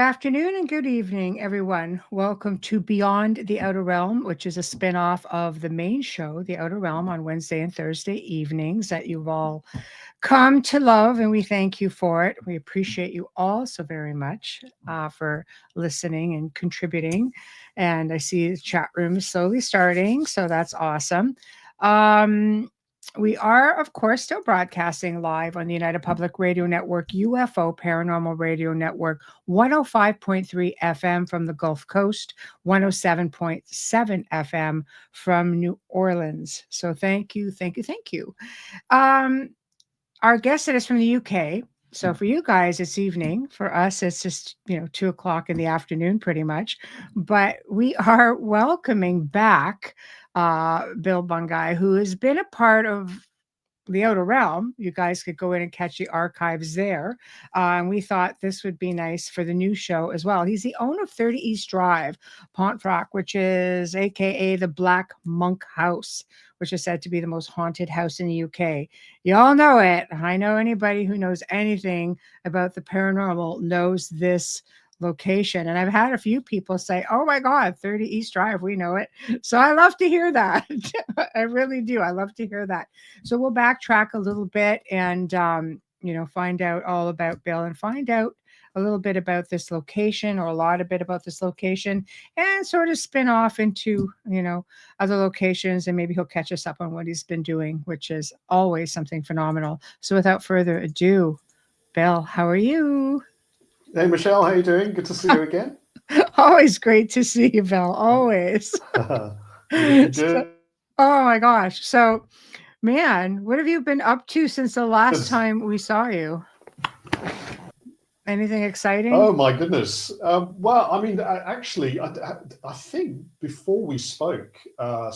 afternoon and good evening, everyone. Welcome to Beyond the Outer Realm, which is a spin-off of the main show, The Outer Realm, on Wednesday and Thursday evenings that you've all come to love, and we thank you for it. We appreciate you all so very much for listening and contributing. And I see the chat room is slowly starting, so that's awesome. Um, we are, of course, still broadcasting live on the United Public Radio Network, UFO Paranormal Radio Network, 105.3 FM from the Gulf Coast, 107.7 FM from New Orleans. So thank you, thank you, thank you. Um, our guest is from the UK. So for you guys, it's evening. For us, it's just, 2 o'clock in the afternoon, pretty much. But we are welcoming back Bil Bungay, who has been a part of the Outer Realm. You guys could go in and catch the archives there. And we thought this would be nice for the new show as well. He's the owner of 30 East Drive, Pontefract, which is AKA the Black Monk House, which is said to be the most haunted house in the UK. You all know it. I know anybody who knows anything about the paranormal knows this location. And I've had a few people say, oh my God, 30 East Drive, we know it. So I love to hear that. I really do. I love to hear that. So we'll backtrack a little bit and, find out all about Bill and find out a little bit about this location, or a lot of bit about this location, and sort of spin off into, other locations, and maybe he'll catch us up on what he's been doing, which is always something phenomenal. So without further ado, Bill, how are you? Hey, Michelle, how you doing? Good to see you again. Always great to see you, Bill. Always. Good. Oh my gosh. So, man, what have you been up to since the last time we saw you? Anything exciting? Oh my goodness. Well, I mean, actually, I think before we spoke, I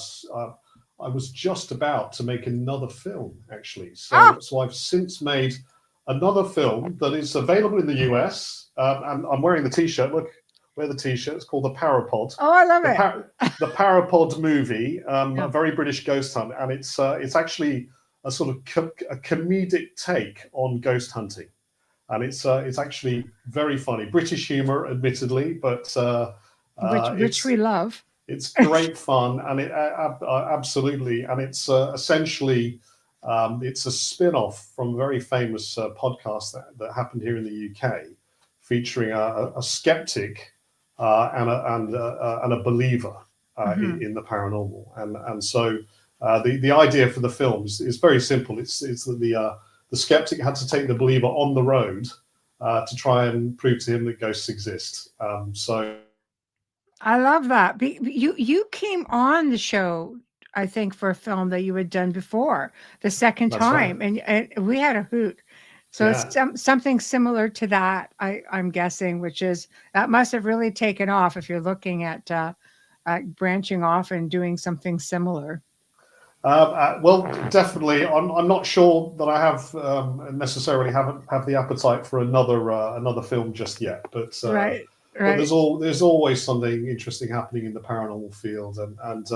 was just about to make another film, actually. So I've since made another film that is available in the US. And I'm wearing the T-shirt. Look, wear the T-shirt. It's called The Parapod. Oh, I love it. The Parapod movie, a very British ghost hunt, and it's actually a sort of a comedic take on ghost hunting, and it's actually very funny. British humor, admittedly, but which we love. It's great fun, and it absolutely, and it's essentially. It's a spin-off from a very famous podcast that happened here in the UK, featuring a skeptic and a believer in the paranormal. And so the idea for the film is very simple. It's that the skeptic had to take the believer on the road to try and prove to him that ghosts exist. So I love that. You came on the show, I think, for a film that you had done before, the second time, right. and we had a hoot. So it's something similar to that, I'm guessing, which is that must have really taken off if you're looking at branching off and doing something similar. Well, definitely. I'm not sure that I have necessarily have the appetite for another film just yet, but right. But there's always something interesting happening in the paranormal field, and as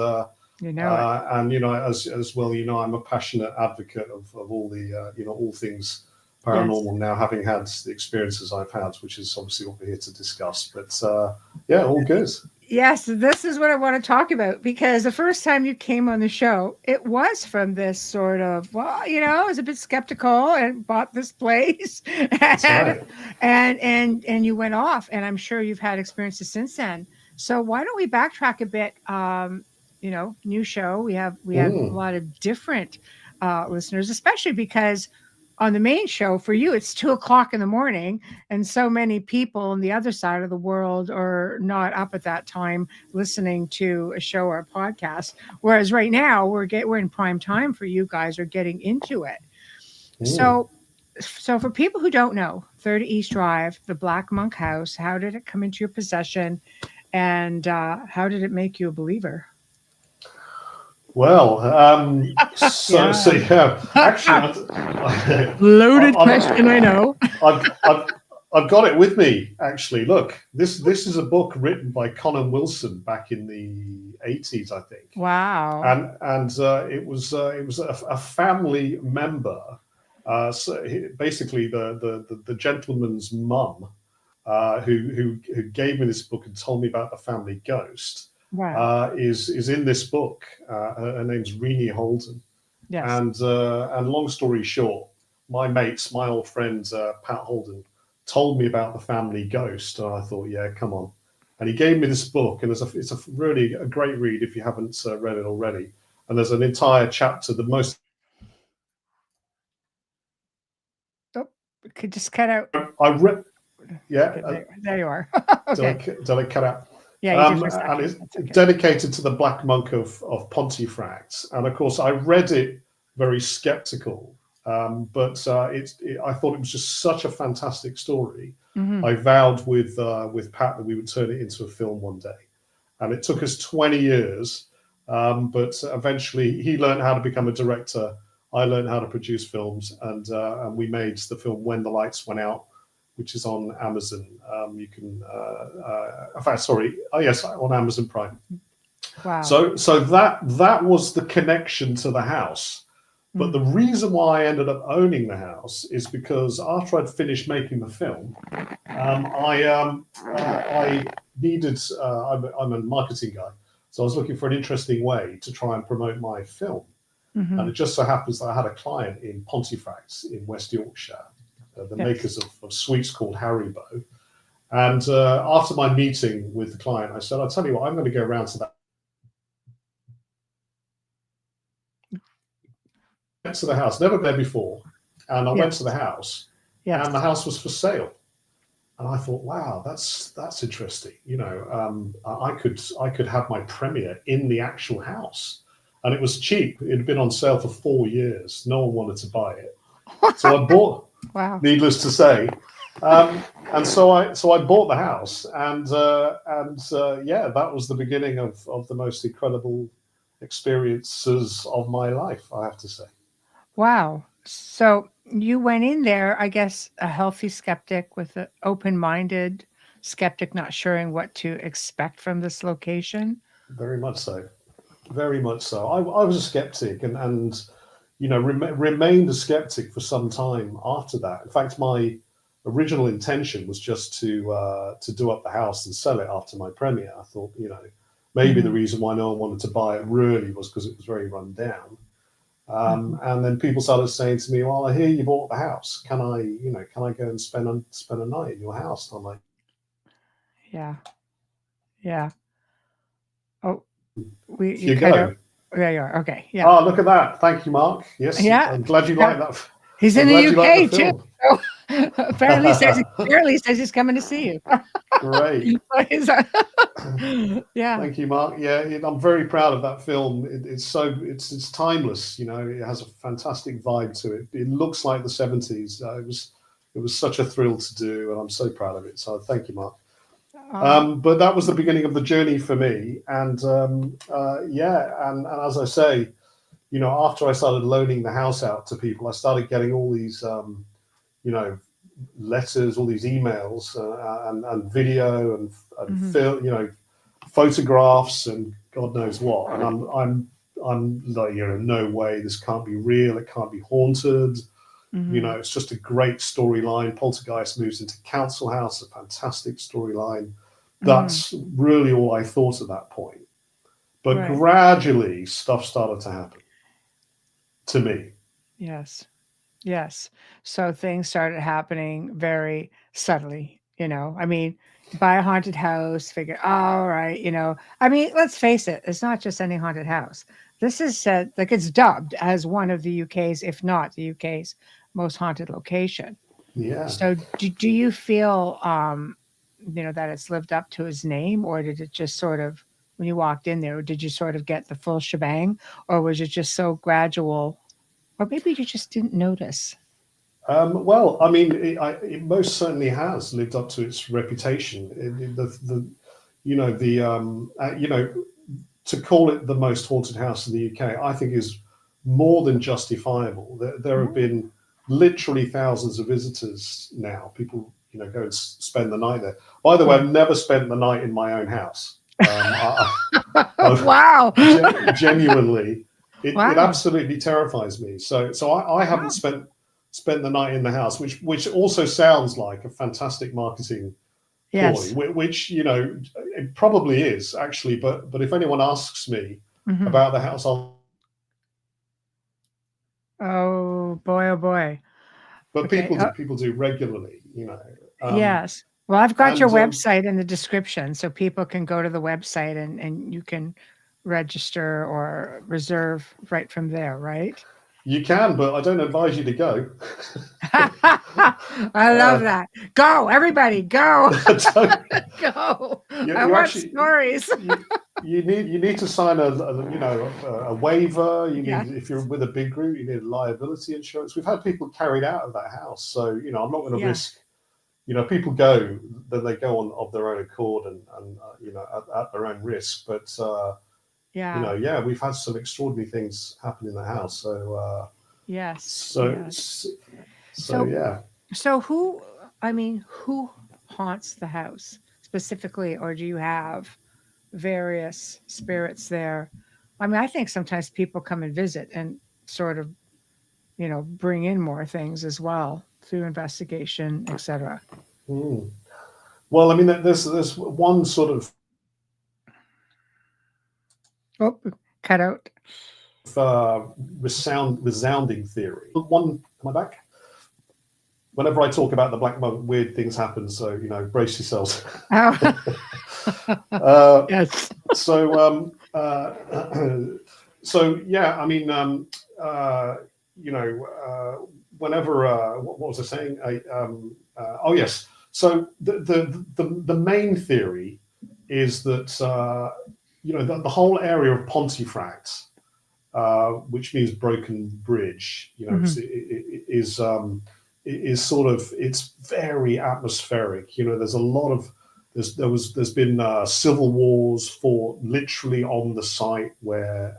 well, I'm a passionate advocate of all the all things paranormal. Yes. Now, having had the experiences I've had, which is obviously what we're here to discuss, but all good. Yes, this is what I want to talk about, because the first time you came on the show, it was from this sort of, I was a bit skeptical and bought this place. That's right. And you went off, and I'm sure you've had experiences since then. So why don't we backtrack a bit? New show. We have a lot of different listeners, especially because on the main show for you, it's 2:00 in the morning, and so many people on the other side of the world are not up at that time listening to a show or a podcast. Whereas right now we're in prime time for you guys are getting into it. So for people who don't know, 30 East Drive, the Black Monk House, how did it come into your possession, and how did it make you a believer? Well, actually, loaded question. I know. I've got it with me. Actually, look, this is a book written by Conan Wilson back in the 80s, I think. Wow. And it was a family member. So basically, the gentleman's mum who gave me this book and told me about the family ghost, Wow. is in this book. Her name's Renee Holden. Yes. And long story short, my old friend Pat Holden, told me about the family ghost, and I thought, yeah, come on. And he gave me this book, and it's a really a great read if you haven't read it already. And there's an entire chapter, the most. Oh, could just cut out. I read. Yeah. Okay, there you are. Okay. Did I cut out? Yeah, you did for a second. And it's okay. dedicated to the Black Monk of Pontefract. And of course, I read it very skeptical, but I thought it was just such a fantastic story. Mm-hmm. I vowed with Pat that we would turn it into a film one day, and it took us 20 years. But eventually, he learned how to become a director. I learned how to produce films, and we made the film When the Lights Went Out, which is on Amazon. You can, in fact, sorry, oh yes, on Amazon Prime. Wow. So that was the connection to the house. But the reason why I ended up owning the house is because after I'd finished making the film, I needed. I'm a marketing guy, so I was looking for an interesting way to try and promote my film. Mm-hmm. And it just so happens that I had a client in Pontefract in West Yorkshire, the makers of sweets called Haribo. And after my meeting with the client, I said, I'll tell you what, I'm going to go around to the house, never been there before. And I went to the house, and the house was for sale. And I thought, wow, that's interesting. You know, I could have my premiere in the actual house. And it was cheap. It had been on sale for 4 years. No one wanted to buy it. So I bought, needless to say. And so I bought the house, and yeah, that was the beginning of the most incredible experiences of my life, I have to say. Wow. So you went in there, I guess, a healthy skeptic with an open-minded skeptic, not sure what to expect from this location. Very much so. Very much so. I was a skeptic, and you know, remained a skeptic for some time after that. In fact, my original intention was just to do up the house and sell it after my premiere. I thought, you know, maybe the reason why no one wanted to buy it really was because it was very run down. And then people started saying to me, "Well, I hear you bought the house. Can I go and spend a night in your house?" And I'm like, yeah. Oh, you go. There you are. Okay. Yeah. Oh, look at that. Thank you, Mark. Yes. Yeah. I'm glad you like that. He's in the UK too. So apparently says he's coming to see you. Great. Yeah. Thank you, Mark. Yeah, I'm very proud of that film. It's timeless. You know, it has a fantastic vibe to it. It looks like the 70s. It was such a thrill to do, and I'm so proud of it. So thank you, Mark. But that was the beginning of the journey for me, and and as I say, you know, after I started loaning the house out to people, I started getting all these, you know, letters, all these emails, and video and film, you know, photographs and God knows what. And I'm like, you know, no way, this can't be real. It can't be haunted. You know, it's just a great storyline. Poltergeist moves into council house, a fantastic storyline. That's really all I thought at that point. But gradually, stuff started to happen to me. Yes. So things started happening very subtly, you know. I mean, buy a haunted house, figure, all right, you know. I mean, let's face it, it's not just any haunted house. This is said, like, it's dubbed as one of the UK's, if not the UK's, most haunted location. Yeah. So do you feel, you know, that it's lived up to its name, or did it just sort of, when you walked in there, did you sort of get the full shebang, or was it just so gradual? Or maybe you just didn't notice. Well, I mean, it most certainly has lived up to its reputation. You know, to call it the most haunted house in the UK, I think is more than justifiable. There have been literally thousands of visitors now. People, you know, go and spend the night there. By the way, I've never spent the night in my own house. Wow. Genuinely. It absolutely terrifies me. So I haven't spent the night in the house, which also sounds like a fantastic marketing ploy, Yes. which it probably is actually. But if anyone asks me Hmm. about the house, I'll. Oh boy, oh boy. But Okay. people do regularly, Yes. Well, I've got your and website in the description, so people can go to the website and you can register or reserve right from there, right? you can, but I don't advise you to go. I love uh, that. Go, everybody, go. don't, Go. I you want actually stories. you need to sign a waiver. You Yeah. need, if you're with a big group, you need liability insurance. We've had people carried out of that house, so I'm not going to Yeah. risk. People go, then they go on of their own accord and at their own risk. But Yeah. yeah, we've had some extraordinary things happen in the house. Yes. So Yes. so So yeah. so who haunts the house specifically, or do you have various spirits there? I mean, I think sometimes people come and visit and sort of, bring in more things as well through investigation, etc. Mm. Well, I mean, there's one sort of Oh, cut out. resounding theory. One, am I back? Whenever I talk about the black monk, weird things happen. So brace yourselves. Oh, uh, yes. so so yeah, I mean, whenever what was I saying? Oh yes. So the main theory is that the whole area of Pontefract, which means broken bridge, Hmm. is sort of, it's very atmospheric. There's a lot of there's been civil wars fought literally on the site where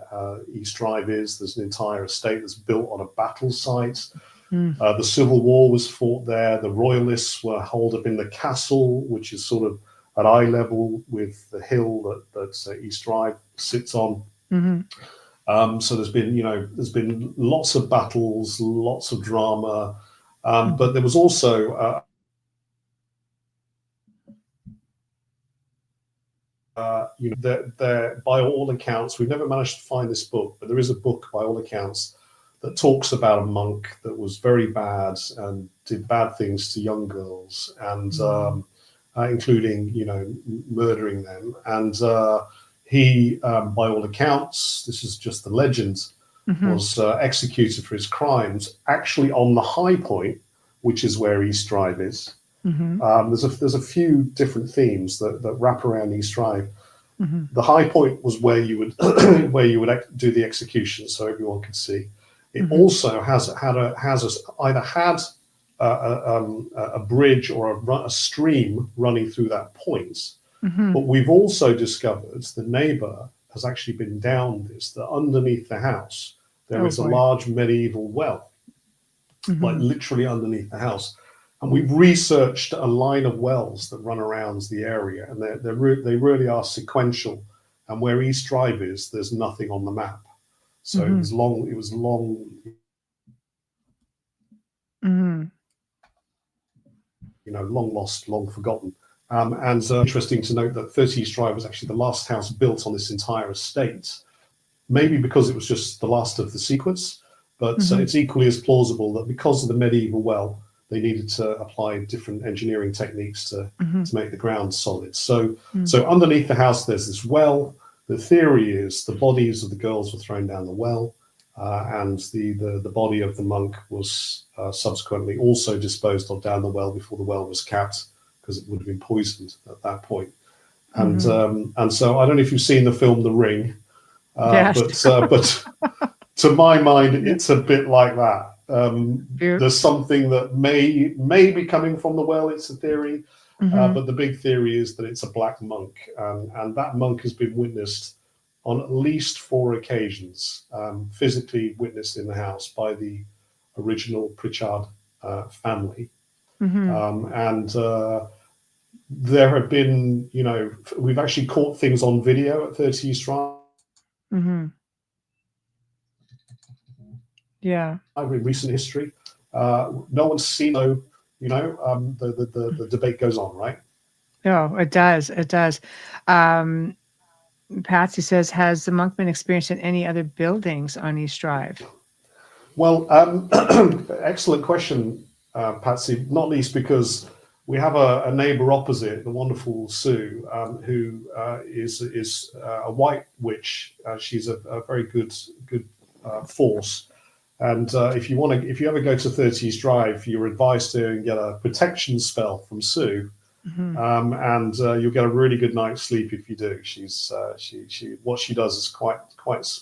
East Drive is. There's an entire estate that's built on a battle site. Mm. The Civil War was fought there. The Royalists were holed up in the castle, which is sort of at eye level with the hill that East Drive sits on. Hmm. So there's been lots of battles, lots of drama, Hmm. but there was also there by all accounts, we've never managed to find this book, but there is a book by all accounts that talks about a monk that was very bad and did bad things to young girls, and including murdering them. And he, by all accounts, this is just the legend, Hmm. was executed for his crimes, actually on the High Point, which is where East Drive is. Hmm. There's a few different themes that wrap around East Drive. Hmm. The High Point was where you would where you would do the execution, so everyone could see. It Hmm. also either had a bridge or a stream running through that point. Hmm. But we've also discovered, the neighbour has actually been down this, that underneath the house there Oh is a boy. large medieval well, like Hmm. literally underneath the house. And we've researched a line of wells that run around the area, and they really are sequential. And where East Drive is, there's nothing on the map. So it Hmm. was long. It was long. Hmm. Long lost, long forgotten. And interesting to note that 30 East Drive was actually the last house built on this entire estate. Maybe because it was just the last of the sequence, but Hmm. it's equally as plausible that because of the medieval well, they needed to apply different engineering techniques to Hmm. make the ground solid. So Hmm. underneath the house, there's this well. The theory is the bodies of the girls were thrown down the well, and the body of the monk was subsequently also disposed of down the well before the well was capped, because it would have been poisoned at that point. Hmm. And so I don't know if you've seen the film The Ring, Yes. but to my mind, it's a bit like that. Beautiful. There's something that may be coming from the well. It's a theory, Hmm. but the big theory is that it's a black monk, and that monk has been witnessed on at least 4 occasions, physically witnessed in the house by the original Pritchard family, Hmm. and there have been, we've actually caught things on video at 30 East Drive. Hmm. Yeah. In recent history. No one's seen, though, the debate goes on, right? No, it does. It does. Um, Patsy says, has the monk been experienced in any other buildings on East Drive? Well, excellent question, Patsy. Not least because we have a neighbour opposite, the wonderful Sue, who is a white witch. She's a very good force. And if you ever go to 30s Drive, you're advised to get a protection spell from Sue, Hmm. and you'll get a really good night's sleep if you do. She what she does is quite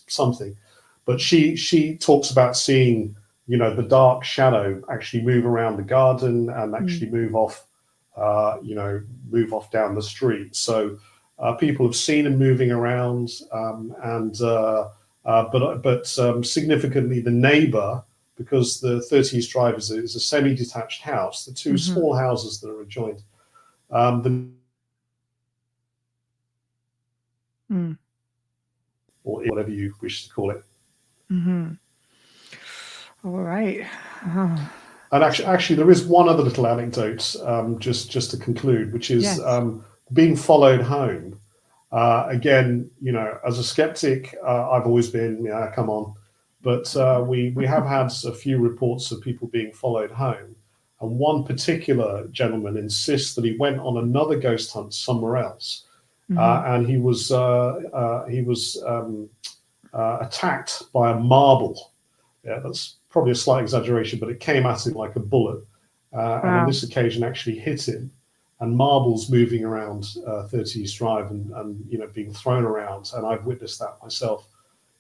something. But she talks about seeing, the dark shadow actually move around the garden and actually move off down the street. So people have seen him moving around, but significantly the neighbour, because the 30s Drive is a semi-detached house, the two Hmm. small houses that are adjoined. The Mm. or whatever you wish to call it. Hmm. All right. Oh, And actually, there is one other little anecdote, just to conclude, which is yes. being followed home. Again, as a skeptic, I've always been, yeah, come on, but we have had a few reports of people being followed home, and one particular gentleman insists that he went on another ghost hunt somewhere else, Hmm. and he was attacked by a marble. Yeah, that's probably a slight exaggeration, but it came at him like a bullet, and on Wow. this occasion actually hit him. And marbles moving around 30 East Drive and being thrown around, and I've witnessed that myself.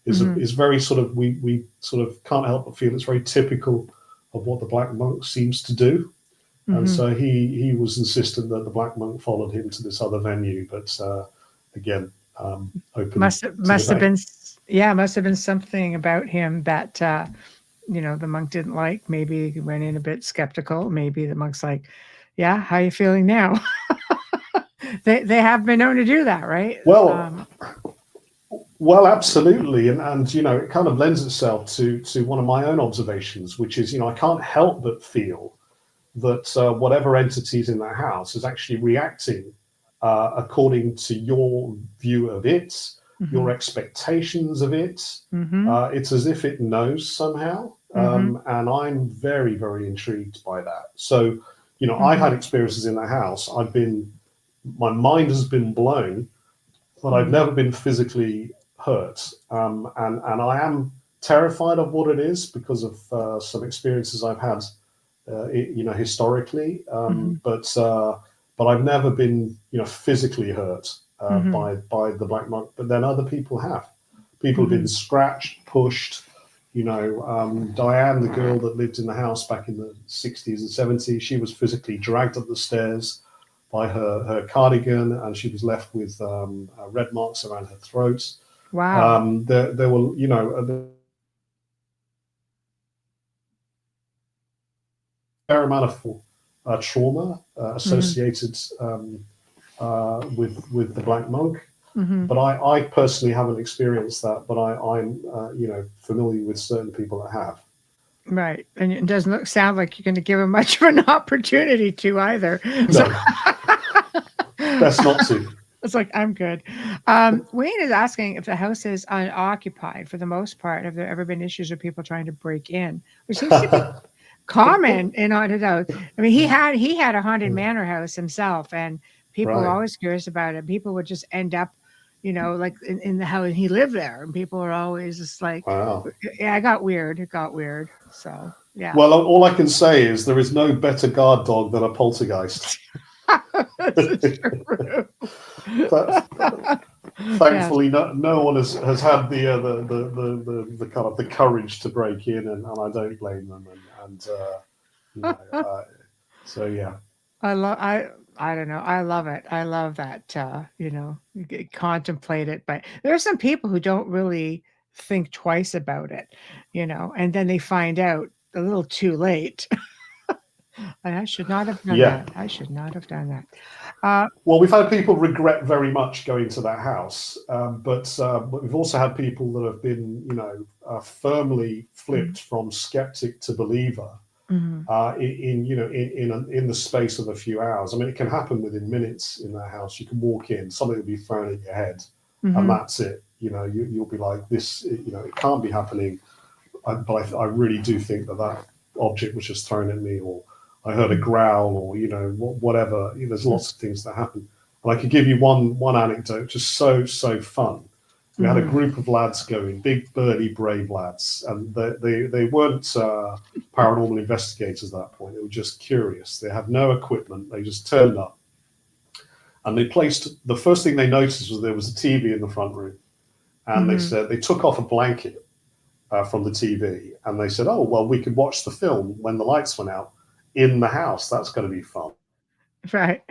Hmm. Is very sort of we sort of can't help but feel it's very typical of what the Black Monk seems to do. And Hmm. so he was insistent that the Black Monk followed him to this other venue, but again, open to Must have debate. been yeah, must have been something about him that the monk didn't like. Maybe he went in a bit skeptical. Maybe the monk's like, "Yeah, how you feeling now?" They have been known to do that, right? Well, Well, absolutely, and it kind of lends itself to one of my own observations, which is I can't help but feel that whatever entity's in that house is actually reacting according to your view of it, Hmm. your expectations of it. Hmm. It's as if it knows somehow, Hmm. and I'm very very intrigued by that. So I've Hmm. had experiences in the house. My mind has been blown, but I've Hmm. never been physically hurt. And I am terrified of what it is because of some experiences I've had, historically. Hmm. But I've never been, physically hurt Hmm. by the Black Monk. But then other people have. People have been Hmm. scratched, pushed. Diane, the girl that lived in the house back in the 60s and 70s, she was physically dragged up the stairs by her cardigan, and she was left with red marks around her throat. Wow. There were, a fair amount of trauma Hmm. associated with the Black Monk. Hmm. But I personally haven't experienced that, but I'm familiar with certain people that have. Right, and it doesn't sound like you're going to give him much of an opportunity to either. So No, best not to. it's like I'm good. Wayne is asking if the house is unoccupied for the most part. Have there ever been issues with people trying to break in, which seems to be common in haunted house? I mean, he had a haunted manor house himself, and people were Right. always curious about it. People would just end up, like in the house. He lived there, and people were always just like, Wow. "Yeah, it got weird. It got weird." So yeah, Well, all I can say is there is no better guard dog than a poltergeist. this is true. But Yes. thankfully, no one has had the kind of the courage to break in, and I don't blame them. And you know, uh, so yeah, I don't know. I love it. I love that you contemplate it, but there are some people who don't really think twice about it, and then they find out a little too late. And I should not have done yeah. that. I should not have done that. Uh Well, we've had people regret very much going to that house, but we've also had people that have been, firmly mm, flipped from skeptic to believer, Mhm. In the space of a few hours. I mean, it can happen within minutes in that house. You can walk in, something will be thrown at your head, and Mhm. that's it. You'll be like, this. It can't be happening. But I really do think that object was just thrown at me, or I heard a growl, or whatever. There's lots of things that happen. And I could give you one anecdote, just so fun. We had a Mhm. group of lads going, big, burly, brave lads, and they weren't paranormal investigators at that point. They were just curious. They had no equipment. They just turned up, and the first thing they noticed was there was a TV in the front room, and they Mhm. said they took off a blanket from the TV, and they said, "Oh, well, we could watch the film when the lights went out in the house. That's going to be fun." Right.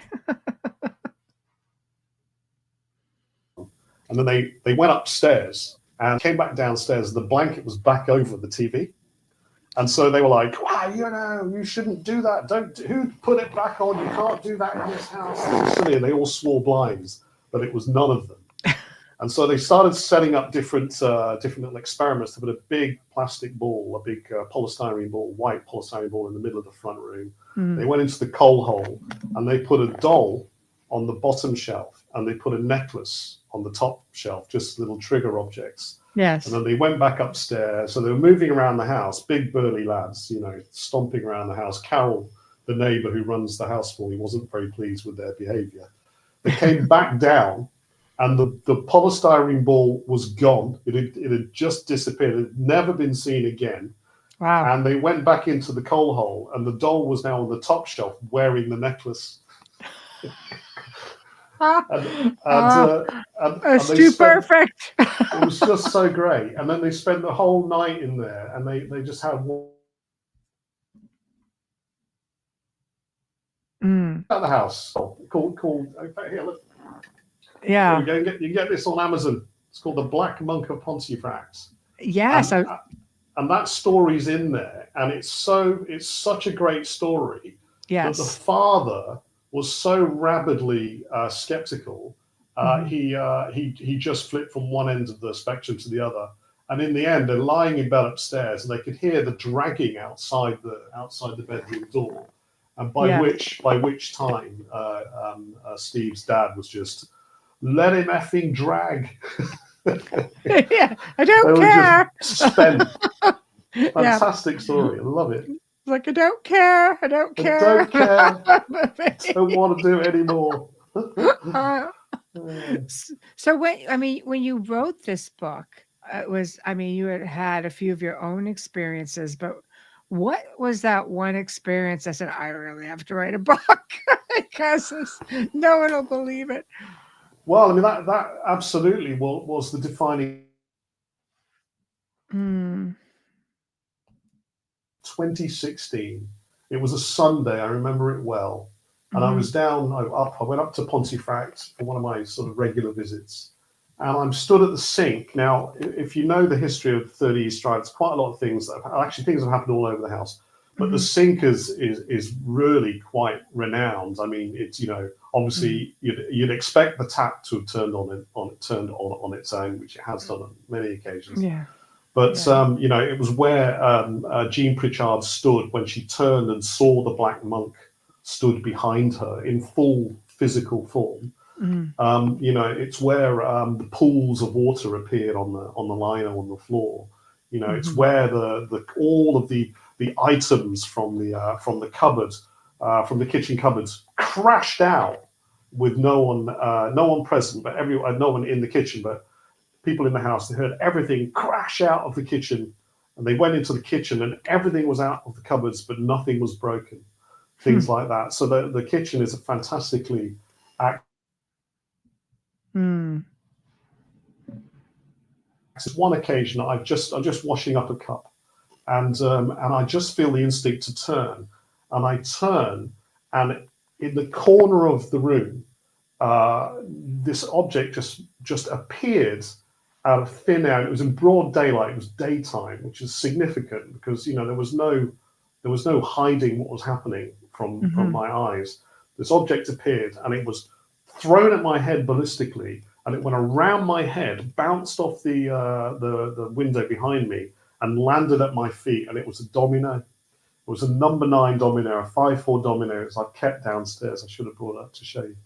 And then they went upstairs and came back downstairs. The blanket was back over the TV. And so they were like, "Wow, you shouldn't do that. Who put it back on? You can't do that in this house." And they all swore blinds, but it was none of them. And so they started setting up different little experiments to put a big plastic ball, a big polystyrene ball, white polystyrene ball in the middle of the front room. Mhm. They went into the coal hole, and they put a doll on the bottom shelf, and they put a necklace on the top shelf, just little trigger objects. And Yes. then they went back upstairs. So they were moving around the house, big burly lads, stomping around the house. Carol, the neighbor who runs the house for me, wasn't very pleased with their behavior. They came back down, and the polystyrene ball was gone. It had just disappeared. It had never been seen again. Wow. And they went back into the coal hole, and the doll was now on the top shelf wearing the necklace. And, and they Stu spent perfect. it was just so great. And then they spent the whole night in there, and they just had one at the house called. In fact, here, look, there we Yeah. go. You can get this on Amazon. It's called The Black Monk of Pontefract, Yes. and and that story's in there, and it's such a great story that the Yes. father was so rabidly skeptical. Mhm. He just flipped from one end of the spectrum to the other, and in the end, they're lying in bed upstairs, and they could hear the dragging outside the bedroom door, and Yeah. by which time Steve's dad was just, "Let him effing drag." Yeah. I They don't were care. just spent. Yeah. Fantastic story. I love it. Like I don't care. I don't I care. don't care. Don't want to do it anymore. Uh, so when you wrote this book, it was, you had a few of your own experiences, but what was that one experience that said, I really have to write a book because no one will believe it? Well, I mean, that absolutely was the defining Mm. 2016. It was a Sunday. I remember it well. And I Hmm. was down, I went up to Pontefract for one of my sort of regular visits. And I'm stood at the sink. Now, if you know the history of 30 East Drive, there's quite a lot of things things have happened all over the house. But the Hmm. sink is really quite renowned. I mean, it's obviously you'd expect the tap to have turned on its own, which it has done on many occasions. Yeah. But Yeah. it was where Jean Pritchard stood when she turned and saw the black monk stood behind her in full physical form. Mm. It's where the pools of water appeared on the lino on the floor. It's Hmm. where all of the items from the cupboard, from the kitchen cupboards, crashed out with no one present, but no one in the kitchen, but people in the house. They heard everything crash out of the kitchen, and they went into the kitchen, and everything was out of the cupboards, but nothing was broken. Things like that. So the kitchen is a fantastically Mm. one occasion I'm just washing up a cup, and I just feel the instinct to turn, and I turn, and in the corner of the room, this object just appeared out of thin air. And it was in broad daylight. It was daytime, which is significant because there was no hiding what was happening from Hmm. my eyes. This object appeared, and it was thrown at my head ballistically, and it went around my head, bounced off the window behind me, and landed at my feet. And it was a domino. It was a number 9 domino, a 5-4 domino. It's I've kept downstairs. I should have brought it up to show you.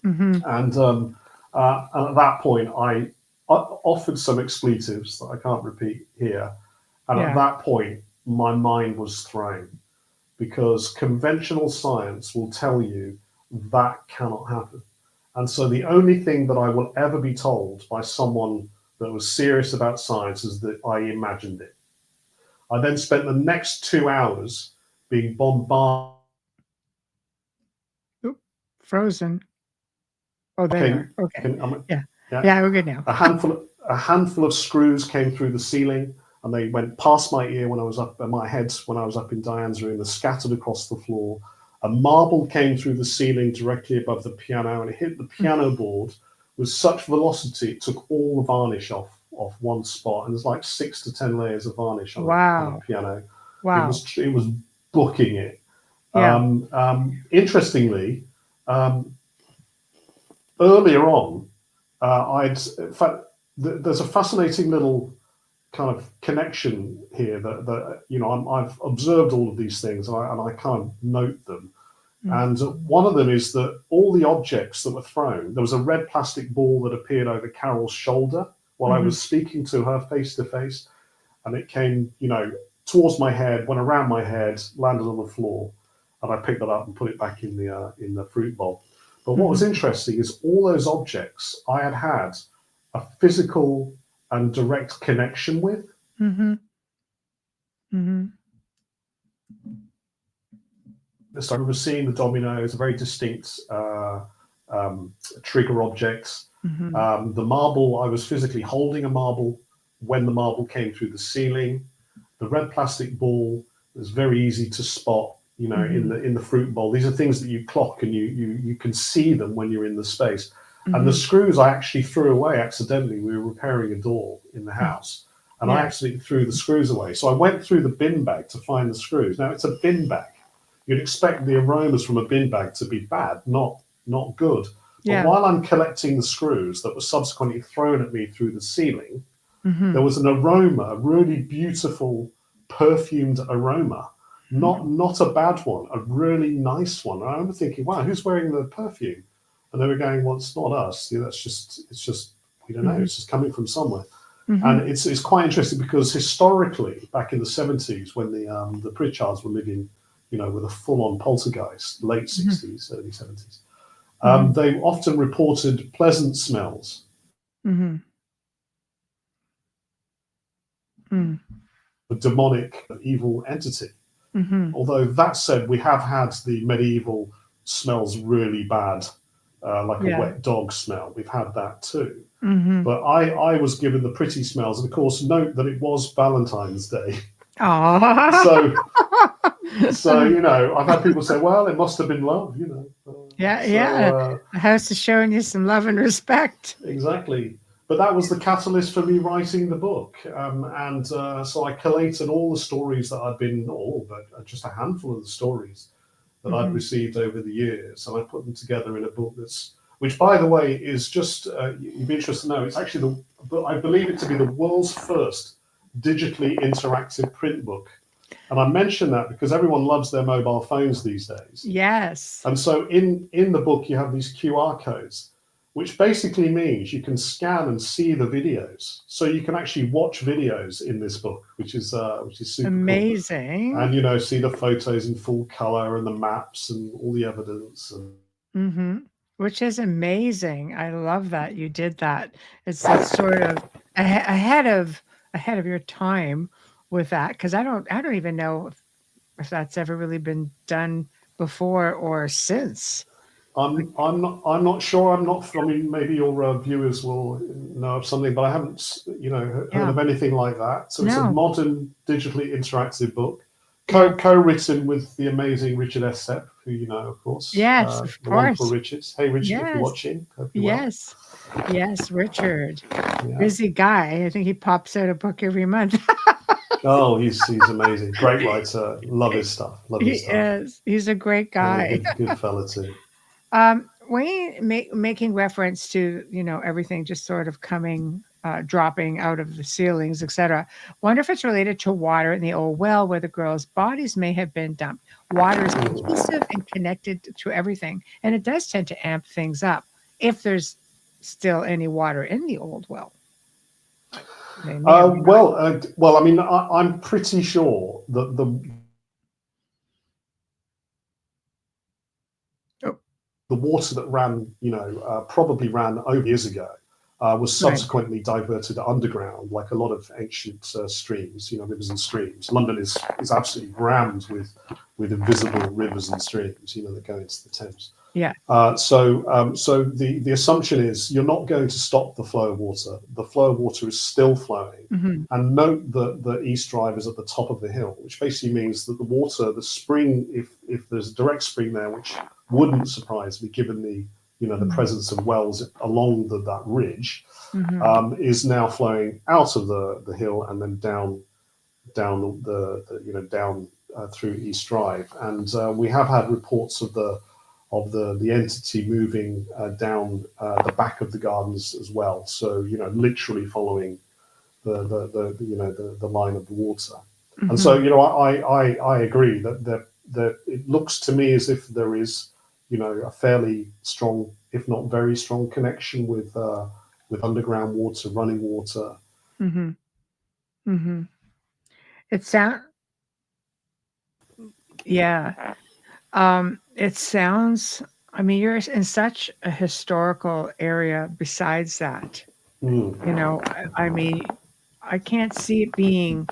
And at that point, I offered some expletives that I can't repeat here. And at that point, my mind was thrown, because conventional science will tell you that cannot happen. And so the only thing that I will ever be told by someone that was serious about science is that I imagined it. I then spent the next 2 hours being bombarded. Oop, frozen. Oh, there. Okay. Yeah, we're good now. A handful of screws came through the ceiling, and they went past my ear when I was up, my head when I was up in Diane's room, and scattered across the floor. A marble came through the ceiling directly above the piano, and it hit the piano board with such velocity it took all the varnish off one spot. And there's like 6 to 10 layers of varnish on the piano. Wow. It was booking it. Interestingly, earlier on, in fact, there's a fascinating little kind of connection here that I've observed all of these things, and I kind of note them. And one of them is that all the objects that were thrown, there was a red plastic ball that appeared over Carol's shoulder while I was speaking to her face to face, and it came, towards my head, went around my head, landed on the floor, and I picked that up and put it back in the fruit bowl. But what was interesting is all those objects I had a physical and direct connection with. So I remember seeing the dominoes, a very distinct trigger objects. The marble, I was physically holding a marble when the marble came through the ceiling. The red plastic ball was very easy to spot, in the fruit bowl. These are things that you clock, and you can see them when you're in the space. And the screws I actually threw away accidentally. We were repairing a door in the house, and I actually threw the screws away. So I went through the bin bag to find the screws. Now, it's a bin bag. You'd expect the aromas from a bin bag to be bad, not good. But while I'm collecting the screws that were subsequently thrown at me through the ceiling, there was an aroma, a really beautiful perfumed aroma, not a bad one, a really nice one. And I remember thinking, wow, who's wearing the perfume? And they were going, well, it's not us. It's just we don't know. It's just coming from somewhere. And it's quite interesting, because historically, back in the 70s, when the Pritchards were living, with a full-on poltergeist, late 60s, early 70s, they often reported pleasant smells. A demonic, evil entity. Although that said, we have had the medieval smells really bad, like a wet dog smell. We've had that too. But I was given the pretty smells, and of course, note that it was Valentine's Day. So I've had people say, well, it must have been love, The house is showing you some love and respect. Exactly. But that was the catalyst for me writing the book. So I collated all the stories that I'd been, but just a handful of the stories that I'd received over the years. And I put them together in a book which, by the way, is just, you'd be interested to know, it's actually I believe it to be the world's first digitally interactive print book. And I mention that because everyone loves their mobile phones these days. Yes. And so in the book, you have these QR codes, which basically means you can scan and see the videos. So you can actually watch videos in this book, which is super amazing. Cool. And, see the photos in full color and the maps and all the evidence. Which is amazing. I love that you did that. It's sort of ahead of your time with that, because I don't even know if that's ever really been done before or since. I'm not sure. I mean, maybe your viewers will know of something, but I haven't, heard of anything like that. So it's a modern, digitally interactive book, co-written with the amazing Richard S. Sepp, who you know, of course. Yes, of course. Wonderful Richard. Hey, Richard, if you're watching. Hope you're well. Yes, Richard. Busy guy. I think he pops out a book every month. Oh, he's amazing. Great writer. Love his stuff. He's a great guy. Good fella too. When making reference to everything just sort of coming dropping out of the ceilings, etc. Wonder if it's related to water in the old well where the girls' bodies may have been dumped. Water is cohesive and connected to everything, and it does tend to amp things up if there's still any water in the old well. They may or may not. Well, I mean, I'm pretty sure that Oh, the water that ran, probably ran over years ago, was right. subsequently diverted underground, like a lot of ancient streams, rivers and streams. London is absolutely rammed with invisible rivers and streams, that go into the Thames. Yeah. So the assumption is you're not going to stop the flow of water. The flow of water is still flowing. Mm-hmm. And note that the East Drive is at the top of the hill, which basically means that the water, the spring, if there's a direct spring there, which wouldn't surprise me given the the presence of wells along that ridge, is now flowing out of the hill and then down through East Drive. And we have had reports of the entity moving down the back of the gardens as well. So literally following the line of the water. And so I agree that it looks to me as if there is a fairly strong, if not very strong, connection with underground water, running water. Mm-hmm. Mm-hmm. It sounds, yeah. It sounds, I mean, you're in such a historical area besides that. I mean, I can't see it being,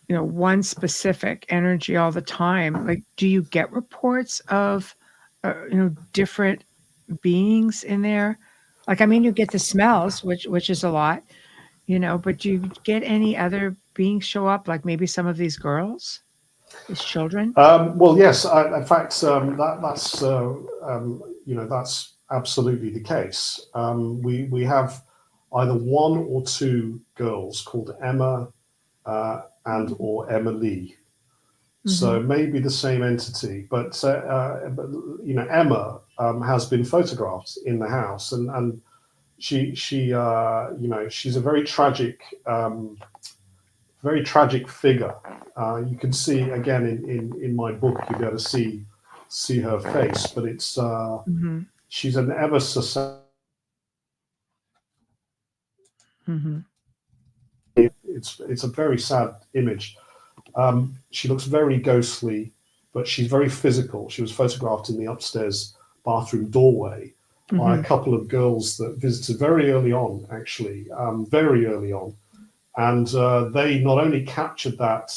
one specific energy all the time. Like, do you get reports of, different beings in there? Like, I mean, you get the smells, which is a lot, but do you get any other beings show up? Like maybe some of these girls, these children? Well, yes. In fact, that's absolutely the case. We have either one or two girls called Emma and or Emily. So maybe the same entity, but Emma has been photographed in the house, and she's a very tragic figure. You can see again in my book, you'll be able to see her face, but it's she's an ever so it's a very sad image. She looks very ghostly, but she's very physical. She was photographed in the upstairs bathroom doorway by a couple of girls that visited very early on, actually, very early on. And they not only captured that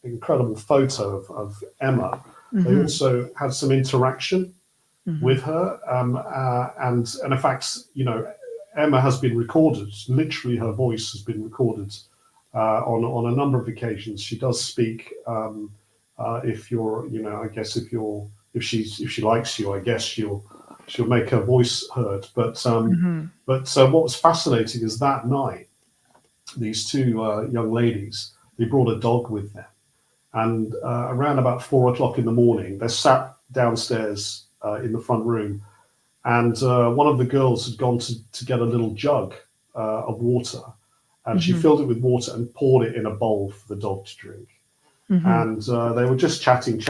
incredible photo of Emma, they also had some interaction with her. And in fact, Emma has been recorded. Literally, her voice has been recorded on a number of occasions. She does speak. If you're, I guess if she likes you, I guess she'll make her voice heard. But what was fascinating is that night, these two young ladies, they brought a dog with them, and around about 4 o'clock in the morning, they sat downstairs in the front room, and one of the girls had gone to get a little jug of water, and she filled it with water and poured it in a bowl for the dog to drink. And they were just chatting,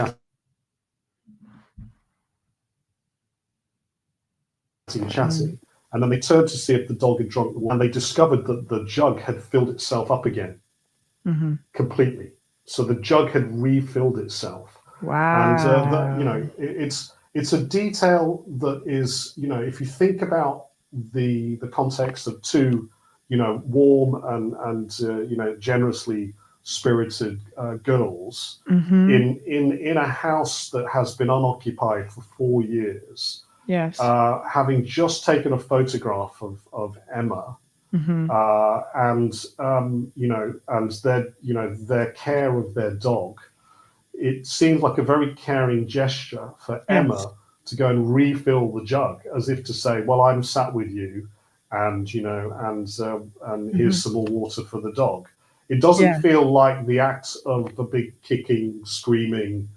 and then they turned to see if the dog had drunk the water, and they discovered that the jug had filled itself up again completely. So the jug had refilled itself. Wow. And it's a detail that is, if you think about the context of two, warm and generously spirited girls in a house that has been unoccupied for 4 years. Yes. Having just taken a photograph of Emma, and their care of their dog, it seems like a very caring gesture for Emma to go and refill the jug, as if to say, "Well, I'm sat with you, and here's some more water for the dog." It doesn't feel like the act of the big kicking, screaming,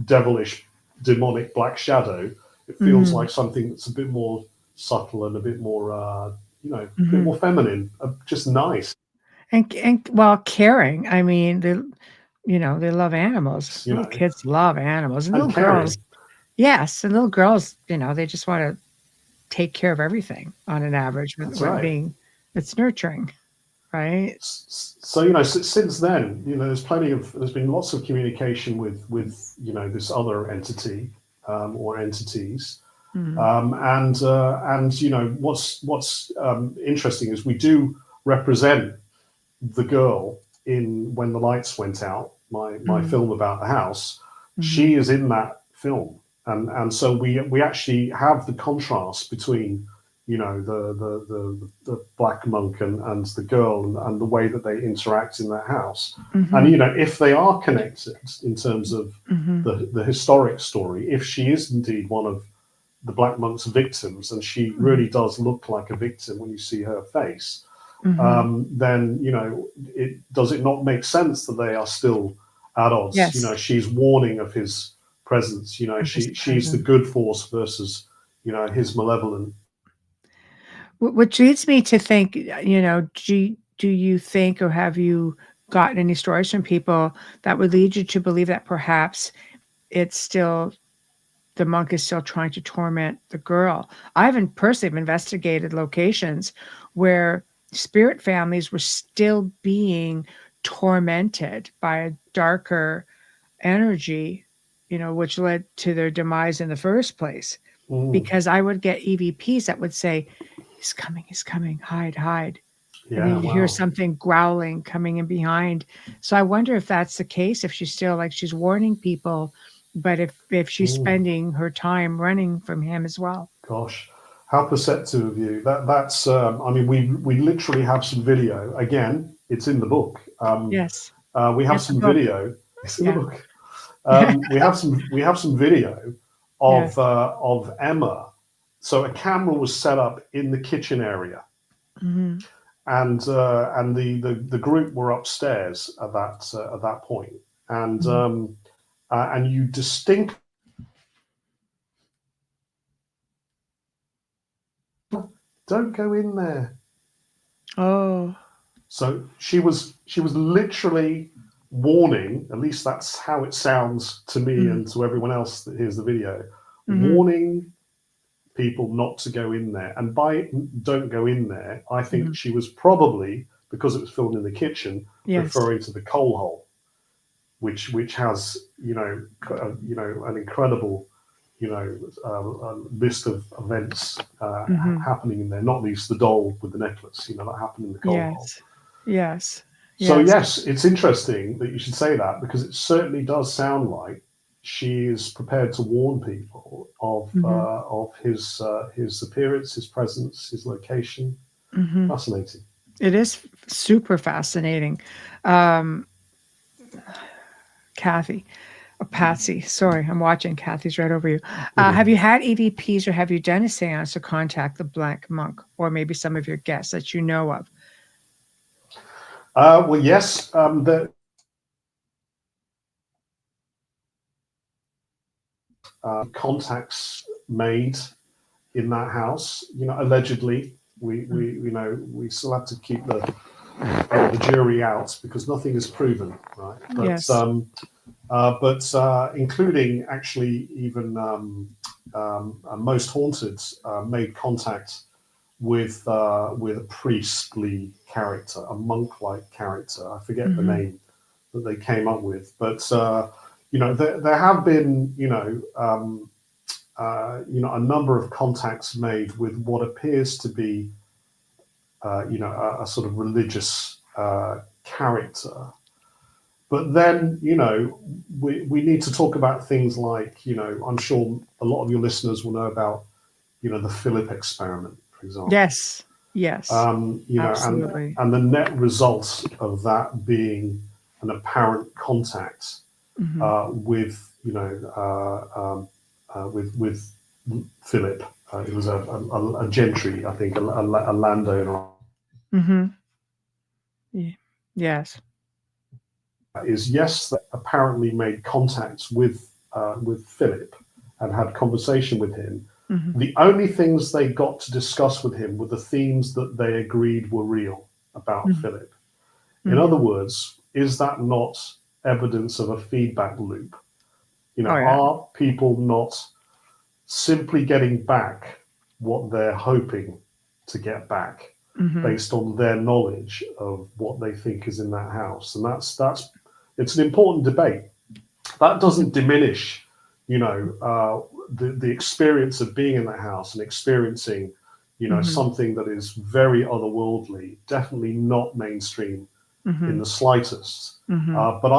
devilish, demonic black shadow. It feels like something that's a bit more subtle and a bit more, a bit Hmm. more feminine, just nice. And well, caring. I mean, they love animals. You Little know, kids love animals, and and little girls. caring. Yes, and little girls, they just want to take care of everything on an average That's when right. being it's nurturing, right? So since then, there's been lots of communication with this other entity, or entities, Mm, and what's interesting is we do represent the girl in When the Lights Went Out, my mm, film about the house. mhm. She is in that film, and so we actually have the contrast between the black monk and the girl, and the way that they interact in that house. And Mhm, if they are connected in terms of mhm, the historic story, if she is indeed one of the black monk's victims, and she mhm, really does look like a victim when you see her face, mhm. then it does it not make sense that they are still at odds? Yes, She's warning of his presence. of his She's the presence. good force versus his malevolent. Which leads me to think, do you think, or have you gotten any stories from people that would lead you to believe that perhaps it's still the monk is still trying to torment the girl? I haven't personally investigated locations where spirit families were still being tormented by a darker energy, which led to their demise in the first place. Mm, Because I would get EVPs that would say, he's coming, hide, hide. And then yeah, you hear wow. something growling coming in behind. So I wonder if that's the case, if she's still like she's warning people, but if she's Mm, spending her time running from him as well. gosh, how perceptive of you. That's. I mean, we literally have some video. Again, it's in the book. Yes. We have Yes, the some book. video. It's in the Yeah. book. We have some video Yes. of Emma. So a camera was set up in the kitchen area, Hmm. and the group were upstairs at that point, and Hmm. and you distinctly don't go in there. Oh. So she was literally warning. At least that's how it sounds to me Mm-hmm. and to everyone else that hears the video. Mm-hmm. Warning people not to go in there. And by don't go in there, I Mm-hmm. think she was probably, because it was filmed in the kitchen, Yes. referring to the coal hole, which has an incredible list of events Mm-hmm. happening in there. Not least the doll with the necklace. That happened in the coal hole. Yes. Yes. So Yes. yes, it's interesting that you should say that, because it certainly does sound like she is prepared to warn people Mm-hmm. of his appearance, his presence, his location. Mm-hmm. Fascinating. It is super fascinating. Um, Kathy, Patsy, sorry, I'm watching. Kathy's right over you. Have you had EVPs, or have you done a seance to contact the Black Monk, or maybe some of your guests that you know of? Well, yes, the contacts made in that house. Allegedly, we still have to keep the jury out, because nothing is proven, right? Yes. But including actually even Most Haunted made contact with a priestly character, a monk-like character. I forget the Hmm. name that they came up with, but there have been a number of contacts made with what appears to be a sort of religious character. But then, we need to talk about things like, I'm sure a lot of your listeners will know about, the Philip experiment, for example. Yes. Yes. And Absolutely. the net result of that being an apparent contact Hmm. with, with Philip. It was a gentry, I think, a landowner. Hmm. Yes. Is yes, that apparently made contacts with Philip and had conversation with him, Mm-hmm. The only things they got to discuss with him were the themes that they agreed were real about Philip. In other words, is that not evidence of a feedback loop? You know, Oh yeah. are people not simply getting back what they're hoping to get back Mm-hmm. based on their knowledge of what they think is in that house? And that's it's an important debate. That doesn't diminish, you know, the experience of being in that house and experiencing, you know, Mm-hmm. something that is very otherworldly, definitely not mainstream in Mm-hmm. the slightest. Mm-hmm. But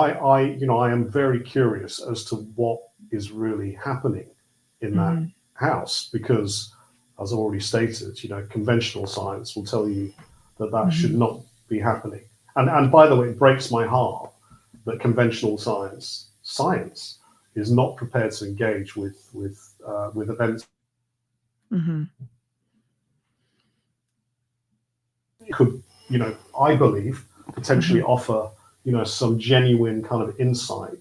you know, I am very curious as to what is really happening in that Mm-hmm. house because, as I already stated, you know, conventional science will tell you that that should Mm-hmm. not be happening. And by the way, it breaks my heart that conventional science is not prepared to engage with events. Mm-hmm. Could, you know, I believe potentially Mm-hmm. offer, you know, some genuine kind of insight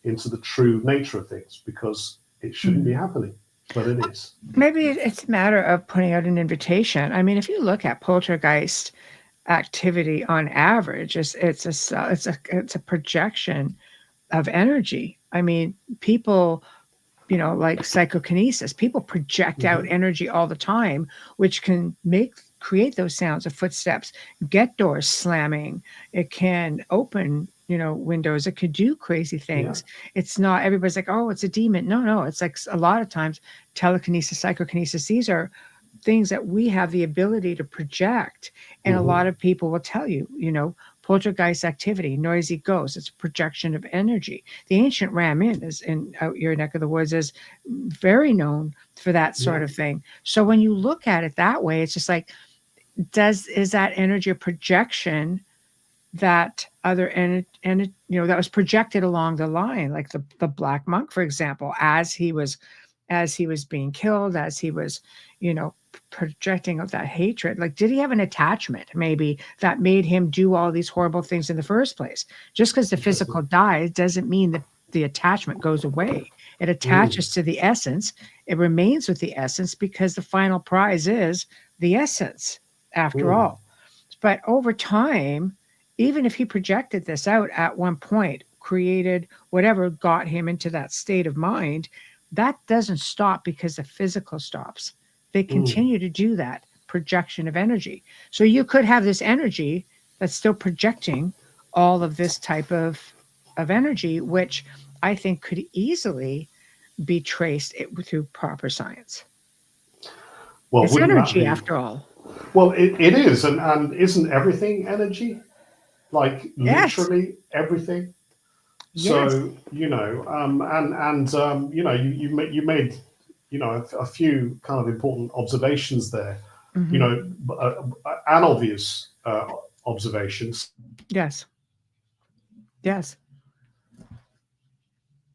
into the true nature of things because it shouldn't be Mm-hmm. happening, but it is. Maybe it's a matter of putting out an invitation. I mean, if you look at poltergeist activity on average, it's a projection of energy. I mean, people, you know, like psychokinesis, people project out Mm-hmm. energy all the time, which can create those sounds of footsteps, get doors slamming. It can open, you know, windows. It could do crazy Yeah. things. It's not everybody's like, oh, it's a demon. No, no, it's like a lot of times telekinesis, psychokinesis. These are things that we have the ability to project. And a Mm-hmm. lot of people will tell you, you know, poltergeist activity, noisy ghosts, it's a projection of energy. The ancient Ram Inn is in out your neck of the woods is very known for that Yeah. sort of thing. So when you look at it that way, it's just like, is that energy a projection that other and you know that was projected along the line, like the black monk, for example, as he was being killed, as he was, you know, projecting of that hatred. Like, did he have an attachment maybe that made him do all these horrible things in the first place? Just because the Interesting. physical dies doesn't mean that the attachment goes away. It Mm. attaches to the essence. It remains with the essence because the final prize is the essence, after Mm. all. But over time, even if he projected this out at one point, created whatever got him into that state of mind, that doesn't stop because the physical stops. They Mm. continue to do that projection of energy. So you could have this energy that's still projecting all of this type of energy, which I think could easily be traced through proper science. Well, It's wouldn't that energy be? after all. Well, it is, and isn't everything energy? Like Yes. literally everything. Yes. So you know, you know, you made, you know, a few kind of important observations there. You Hmm. know, an obvious observation. Yes. Yes.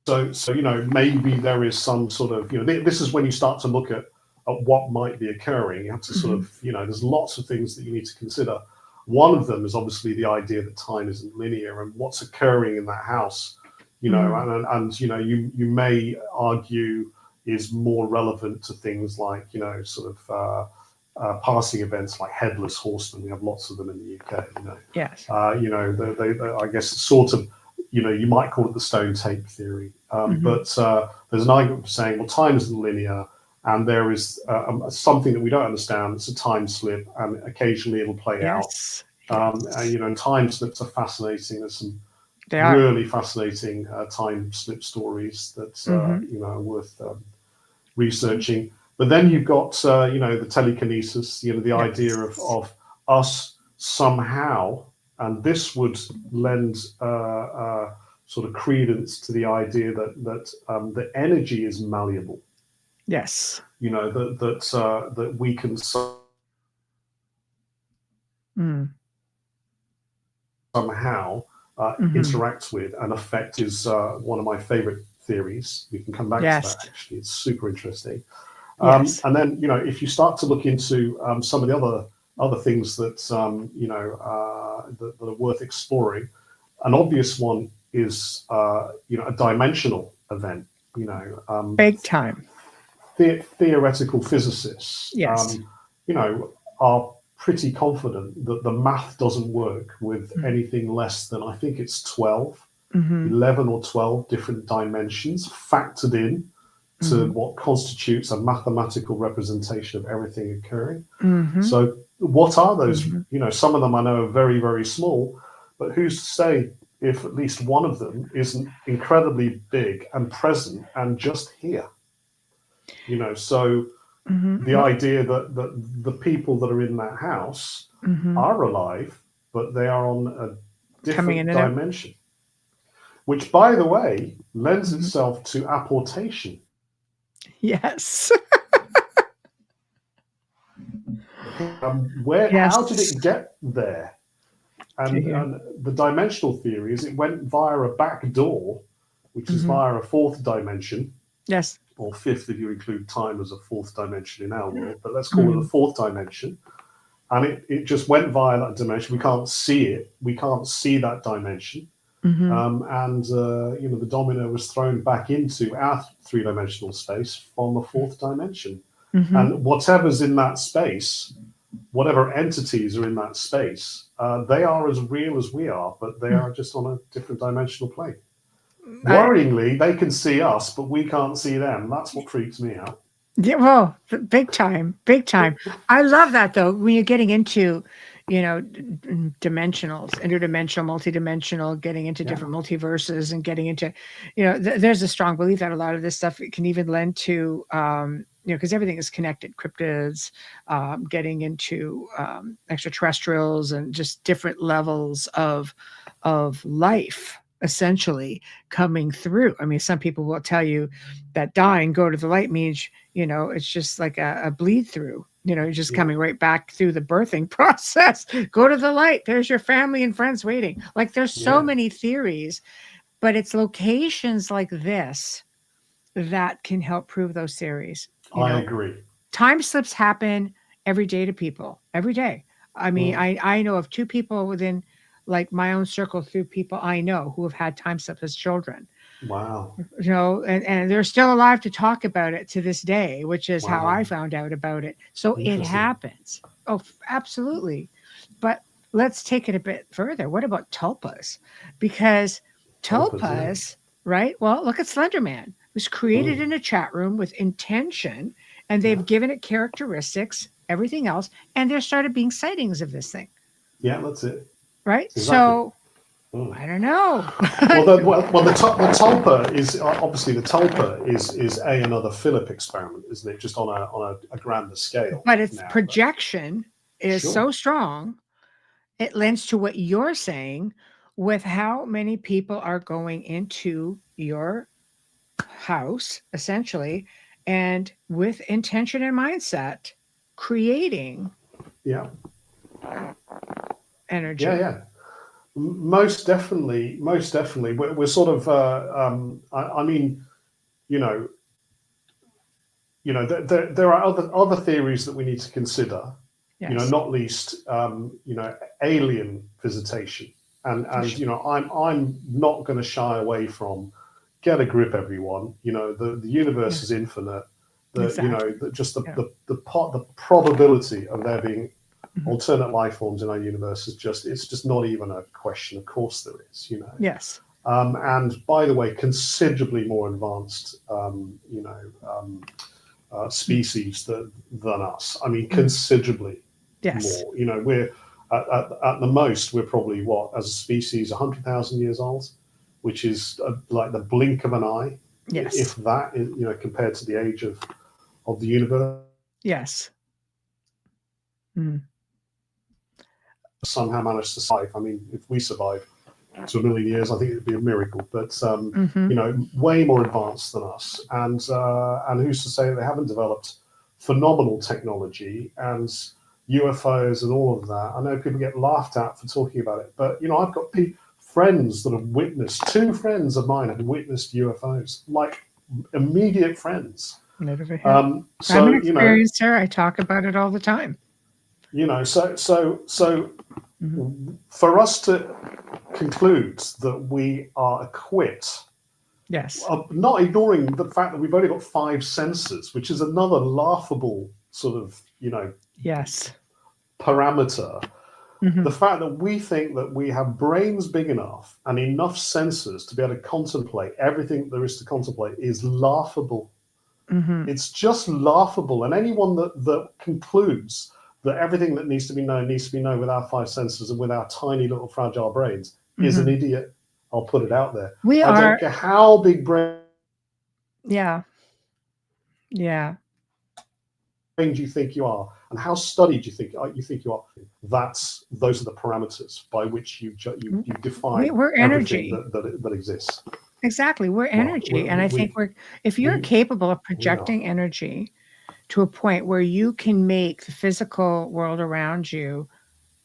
So you know, maybe there is some sort of, you know, this is when you start to look at what might be occurring. You have to sort Hmm. of, you know, there's lots of things that you need to consider. One of them is obviously the idea that time isn't linear and what's occurring in that house, you know, Hmm. and you know, you may argue is more relevant to things like, you know, sort of passing events like headless horsemen. We have lots of them in the UK, you know. Yes. You know, I guess sort of, you know, you might call it the stone tape theory, Hmm. but there's an argument for saying, well, time isn't linear, and there is something that we don't understand. It's a time slip, and occasionally it'll play out. Yes. Yes. You know, and time slips are fascinating. There's some They are. really fascinating time slip stories that Hmm. you know, are worth researching. But then you've got you know, the telekinesis, you know, the idea Yes. of us somehow, and this would lend sort of credence to the idea that energy is malleable. Yes. You know, that we can Mm. somehow Hmm. interact with and affect is one of my favorite theories. We can come back to Yes. that. Actually, it's super interesting. Yes. And then, you know, if you start to look into some of the other things that you know, that are worth exploring, an obvious one is you know, a dimensional event. You know, Big time. theoretical physicists, Yes. are pretty confident that the math doesn't work with Mm. anything less than, I think it's 12, Mm-hmm. 11 or 12 different dimensions factored in to Mm-hmm. what constitutes a mathematical representation of everything occurring. Mm-hmm. So what are those? Mm-hmm. Some of them I know are very, very small, but who's to say if at least one of them isn't incredibly big and present and just here? So Mm-hmm. the idea that the people that are in that house Mm-hmm. are alive, but they are on a Coming different in and out. dimension, which, by the way, lends Mm-hmm. itself to apportation. Yes. How did Yes. it get there? To And, hear. and the dimensional theory is it went via a back door, which is Mm-hmm. via a fourth dimension, Yes. or fifth if you include time as a fourth dimension in our world, but let's call it Mm-hmm. a fourth dimension. And it just went via that dimension. We can't see it. We can't see that dimension. Mm-hmm. The domino was thrown back into our three-dimensional space from the fourth dimension. Mm-hmm. And whatever's in that space, whatever entities are in that space, they are as real as we are, but they are just on a different dimensional plane. Worryingly, they can see us, but we can't see them. That's what freaks me out. Yeah, well, big time, big time. I love that though. When you're getting into, dimensionals, interdimensional, multidimensional, getting into different multiverses and getting into, there's a strong belief that a lot of this stuff can even lend to, because everything is connected, cryptids, getting into extraterrestrials and just different levels of life essentially coming through. I mean, some people will tell you that dying, go to the light means, it's just like a bleed through, you're just coming right back through the birthing process. Go to the light. There's your family and friends waiting. Like there's so many theories, but it's locations like this that can help prove those theories. I agree. Time slips happen every day to people, every day. I mean, I know of two people within like my own circle through people I know who have had time slips as children. Wow. And they're still alive to talk about it to this day, which is how I Wow. found out about it. So it happens. Oh, absolutely. But let's take it a bit further. What about tulpas? Because tulpas, right? Well, look at Slender Man. It was created in a chat room with intention, and they've given it characteristics, everything else, and there started being sightings of this thing. Yeah, that's it. Right? Exactly. So I don't know. the tulpa is obviously another Philip experiment, isn't it? Just on a grander scale. But its projection is so strong, it lends to what you're saying with how many people are going into your house, essentially, and with intention and mindset, creating energy. Yeah. Most definitely. We're sort of. I mean, there are other theories that we need to consider. Yes. Not least, alien visitation, and I'm not going to shy away from. Get a grip, everyone. The universe is infinite. The probability of there being alternate life forms in our universe is just not even a question. Of course there is, Yes. And by the way, considerably more advanced, species than us. I mean, considerably more. We're at the most, we're probably as a species 100,000 years old, which is like the blink of an eye. Yes. If that, compared to the age of the universe. Yes. Somehow managed to survive. I mean, if we survive to 1 million years, I think it'd be a miracle. But way more advanced than us, and who's to say they haven't developed phenomenal technology and UFOs and all of that? I know people get laughed at for talking about it, but I've got friends that have witnessed. 2 friends of mine have witnessed UFOs, like immediate friends. Never have. I'm an experiencer. I talk about it all the time. For us to conclude that we are equipped Yes. Not ignoring the fact that we've only got 5 senses, which is another laughable sort of, Yes. parameter. Hmm. The fact that we think that we have brains big enough and enough senses to be able to contemplate everything there is to contemplate is laughable. Hmm. It's just laughable. And anyone that concludes that everything that needs to be known with our 5 senses and with our tiny little fragile brains is an Hmm. idiot. I'll put it out there. We I don't are. care how big brain Yeah. Yeah. you think you are and how studied you think you are. Those are the parameters by which you define We're everything energy. that exists. Exactly. We're Well, energy. And I think if you're we capable of we are. projecting energy to a point where you can make the physical world around you,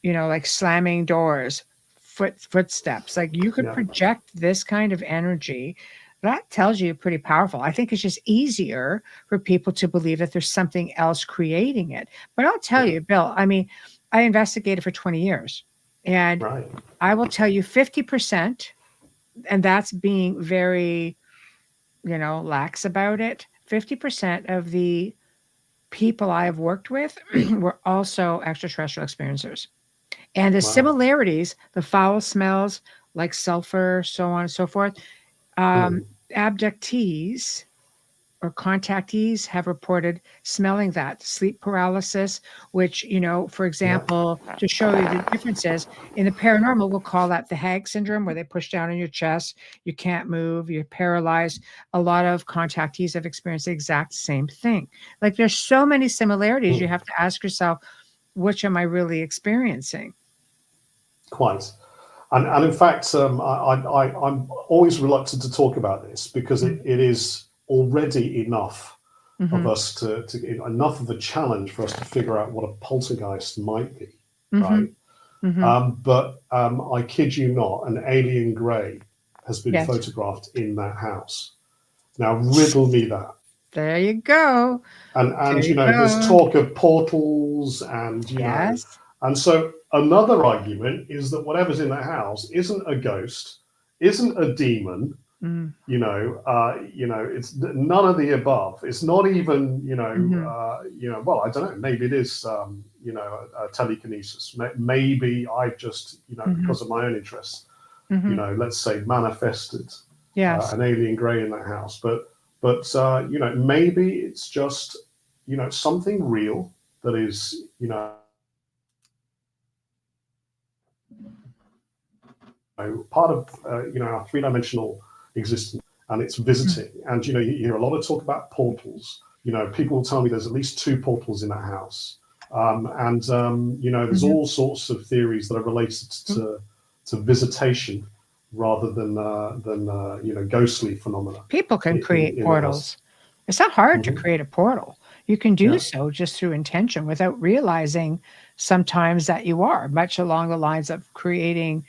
like slamming doors, footsteps, like you could Yeah. project this kind of energy, that tells you pretty powerful. I think it's just easier for people to believe that there's something else creating it. But I'll tell Yeah. you, Bill, I mean, I investigated for 20 years, and Right. I will tell you 50%, and that's being very, lax about it. 50% of the people I have worked with were also extraterrestrial experiencers. And the Wow. similarities, the foul smells like sulfur, so on and so forth, Hmm. abductees or contactees have reported smelling that sleep paralysis, which, for Yeah. example, to show you the differences in the paranormal, we'll call that the hag syndrome, where they push down on your chest, you can't move, you're paralyzed. A lot of contactees have experienced the exact same thing. Like there's so many similarities, you Hmm. have to ask yourself, which am I really experiencing? Quite. And in fact, I'm always reluctant to talk about this because it is already enough of Mm-hmm. us to enough of a challenge for us to figure out what a poltergeist might be, Mm-hmm. right? Mm-hmm. But I kid you not, an alien grey has been Yes. photographed in that house. Now, riddle me that. There you go. There And you there's go. talk of portals, and Yes. and so another argument is that whatever's in that house isn't a ghost, isn't a demon. Mm. It's none of the above. It's not even, Mhm. well, I don't know. Maybe it is, telekinesis. Maybe I've just, Mhm. because of my own interests, Mhm. let's say manifested Yes. an alien grey in that house. But maybe it's just, something real that is, part of, our 3-dimensional existence, and it's Mm. visiting. And you hear a lot of talk about portals. People will tell me there's at least 2 portals in that house. And there's Mhm. all sorts of theories that are related to visitation rather than ghostly phenomena People can create in the house. portals. It's not hard to Hmm. create a portal. You can do Yeah. so just through intention without realizing sometimes that you are, much along the lines of creating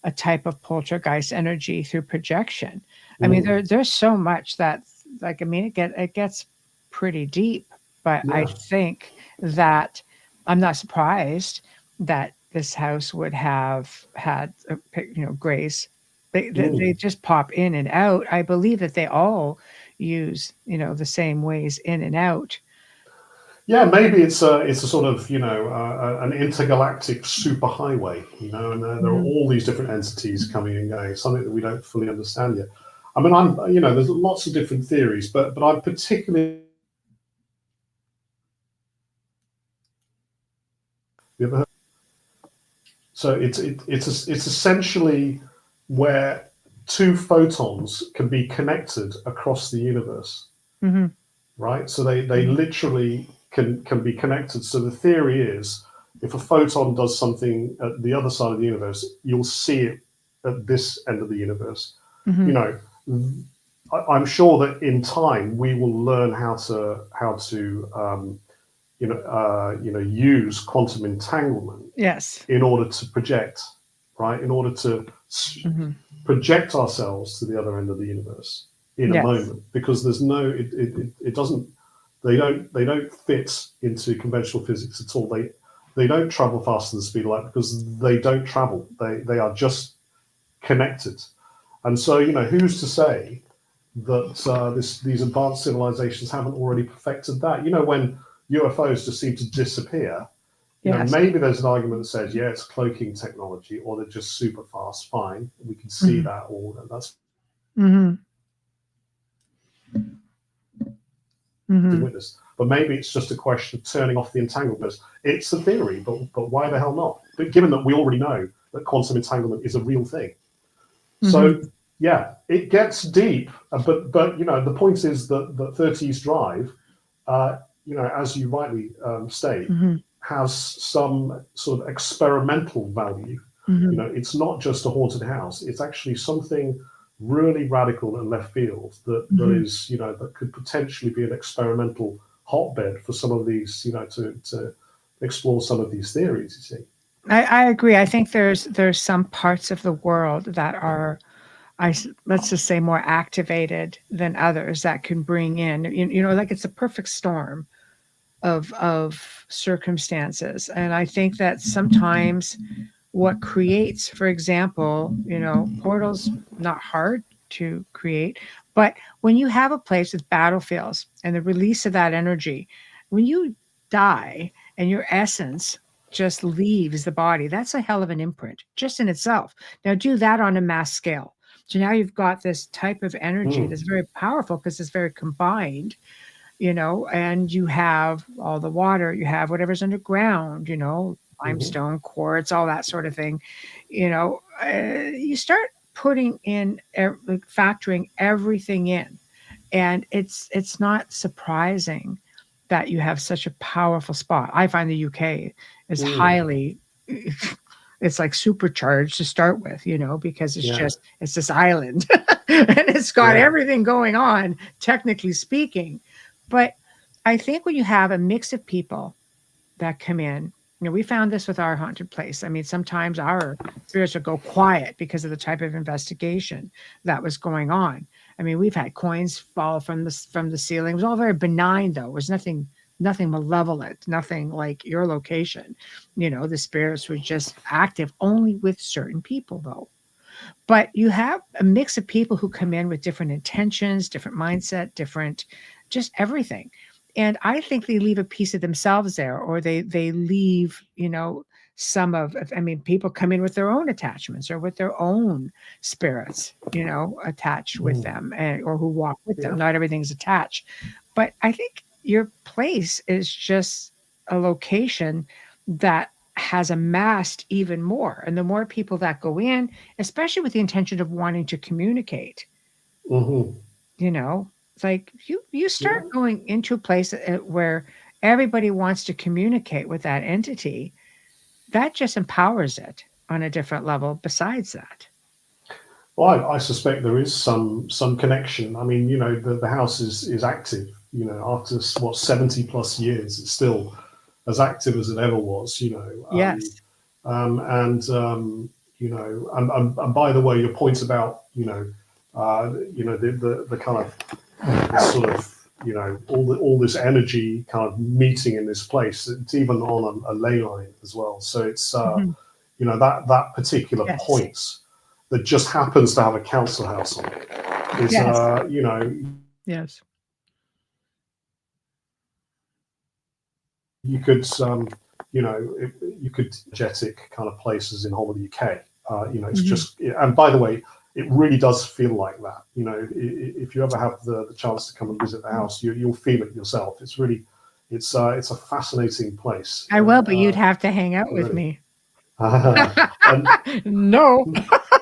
a type of poltergeist energy through projection. I mean, Mm. there's so much that, like, I mean, it gets pretty deep, but I Yeah. think that I'm not surprised that this house would have had, grays. They Mm. just pop in and out. I believe that they all use, the same ways in and out. Yeah, maybe it's a sort of an intergalactic superhighway, and there are Mhm. all these different entities coming and going. Something that we don't fully understand yet. I mean, there's lots of different theories, but I'm particularly. You ever heard? So it's essentially where 2 photons can be connected across the universe, Mhm. right? So they Mhm. literally can be connected. So the theory is, if a photon does something at the other side of the universe, you'll see it at this end of the universe. You Mhm. know, I'm sure that in time we will learn how to use quantum entanglement Yes. in order to project, right? In order to Mhm. project ourselves to the other end of the universe in a Yes. moment, because there's no, it doesn't, they don't fit into conventional physics at all. They don't travel faster than the speed of light because they don't travel. They are just connected. And so, who's to say that these advanced civilizations haven't already perfected that. You know, when UFOs just seem to disappear, you know, Yes. maybe there's an argument that says, yeah, it's cloaking technology, or they're just super fast. Fine, we can see that, or that's witness. But maybe it's just a question of turning off the entanglement. It's a theory, but why the hell not? But given that we already know that quantum entanglement is a real thing, so yeah, it gets deep. But you know, the point is that 30 East Drive, you know, as you rightly state, has some sort of experimental value. You know, it's not just a haunted house; it's actually something really radical and left field that is, you know, that could potentially be an experimental hotbed for some of these, you know, to explore some of these theories. You see, I agree. I think there's some parts of the world that are, let's just say, more activated than others that can bring in, you know, like it's a perfect storm of circumstances. And I think that sometimes what creates, for example, you know, portals, not hard to create, but when you have a place with battlefields and the release of that energy, when you die and your essence just leaves the body, that's a hell of an imprint just in itself. Now do that on a mass scale. So now you've got this type of energy that's very powerful because it's very combined, you know, and you have all the water, you have whatever's underground, you know, limestone, quartz, all that sort of thing. You know, you start putting in, factoring everything in, and it's not surprising that you have such a powerful spot. I find the UK is highly, it's like supercharged to start with, you know, because it's just, it's this island and it's got everything going on, technically speaking. But I think when you have a mix of people that come in, you know, we found this with our haunted place. I mean, sometimes our spirits would go quiet because of the type of investigation that was going on. I mean, we've had coins fall from the ceiling. It was all very benign, though. It was nothing malevolent, nothing like your location. You know, the spirits were just active only with certain people, though. But you have a mix of people who come in with different intentions, different mindset, different, just everything. And I think they leave a piece of themselves there, or they leave, you know, some of, I mean, people come in with their own attachments or with their own spirits, you know, attached with them, and or who walk with them. Not everything's attached. But I think your place is just a location that has amassed even more. And the more people that go in, especially with the intention of wanting to communicate, you know, it's like you start going into a place where everybody wants to communicate with that entity, that just empowers it on a different level besides that. Well, I suspect there is some connection. I mean, you know, the house is active. You know, after what 70 plus years, it's still as active as it ever was. You know, Yes. you know, and by the way, your point about you know, the kind of this sort of you know all this energy kind of meeting in this place. It's even on a ley line as well. So it's you know that particular point that just happens to have a council house on it is you know you could you know you could energetic kind of places in whole of the UK. You know, it's just, and by the way, it really does feel like that. You know, if you ever have the chance to come and visit the house, you'll feel it yourself. It's really, it's a fascinating place. I will, but you'd have to hang out with me. No,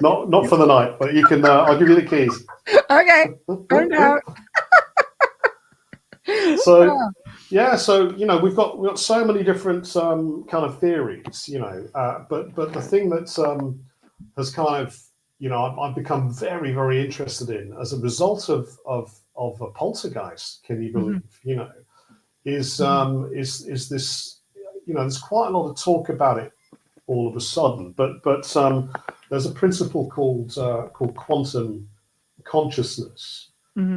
not for the night, but you can. I'll give you the keys. Okay, turned out. So yeah, so you know we've got so many different kind of theories, you know, but the thing that has kind of you know I've become very interested in as a result of a poltergeist, can you believe, you know, is this, you know, there's quite a lot of talk about it all of a sudden, but there's a principle called quantum consciousness,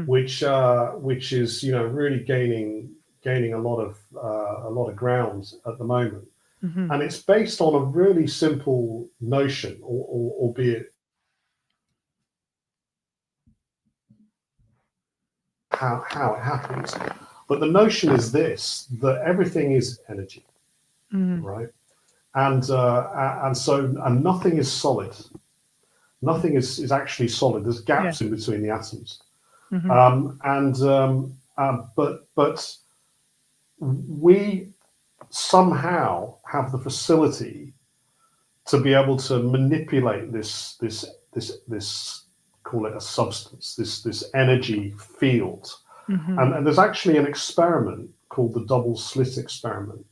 which is, you know, really gaining a lot of ground at the moment, and it's based on a really simple notion, albeit how it happens. But the notion is this, that everything is energy, right? And nothing is solid. Nothing is actually solid. There's gaps in between the atoms. But we somehow have the facility to be able to manipulate this call it a substance, this energy field. And there's actually an experiment called the double slit experiment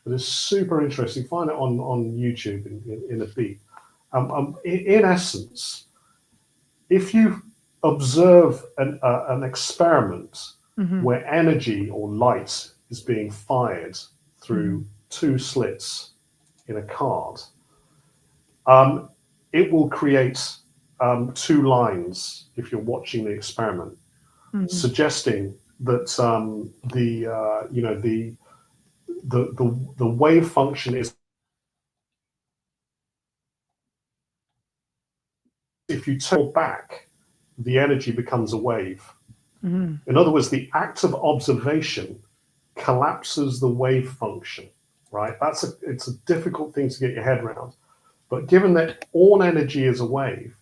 that is super interesting. Find it on YouTube in a beat. In essence, if you observe an experiment where energy or light is being fired through two slits in a card, it will create two lines if you're watching the experiment, suggesting that the wave function is, if you turn back, the energy becomes a wave. In other words, the act of observation collapses the wave function, right? It's a difficult thing to get your head around. But given that all energy is a wave,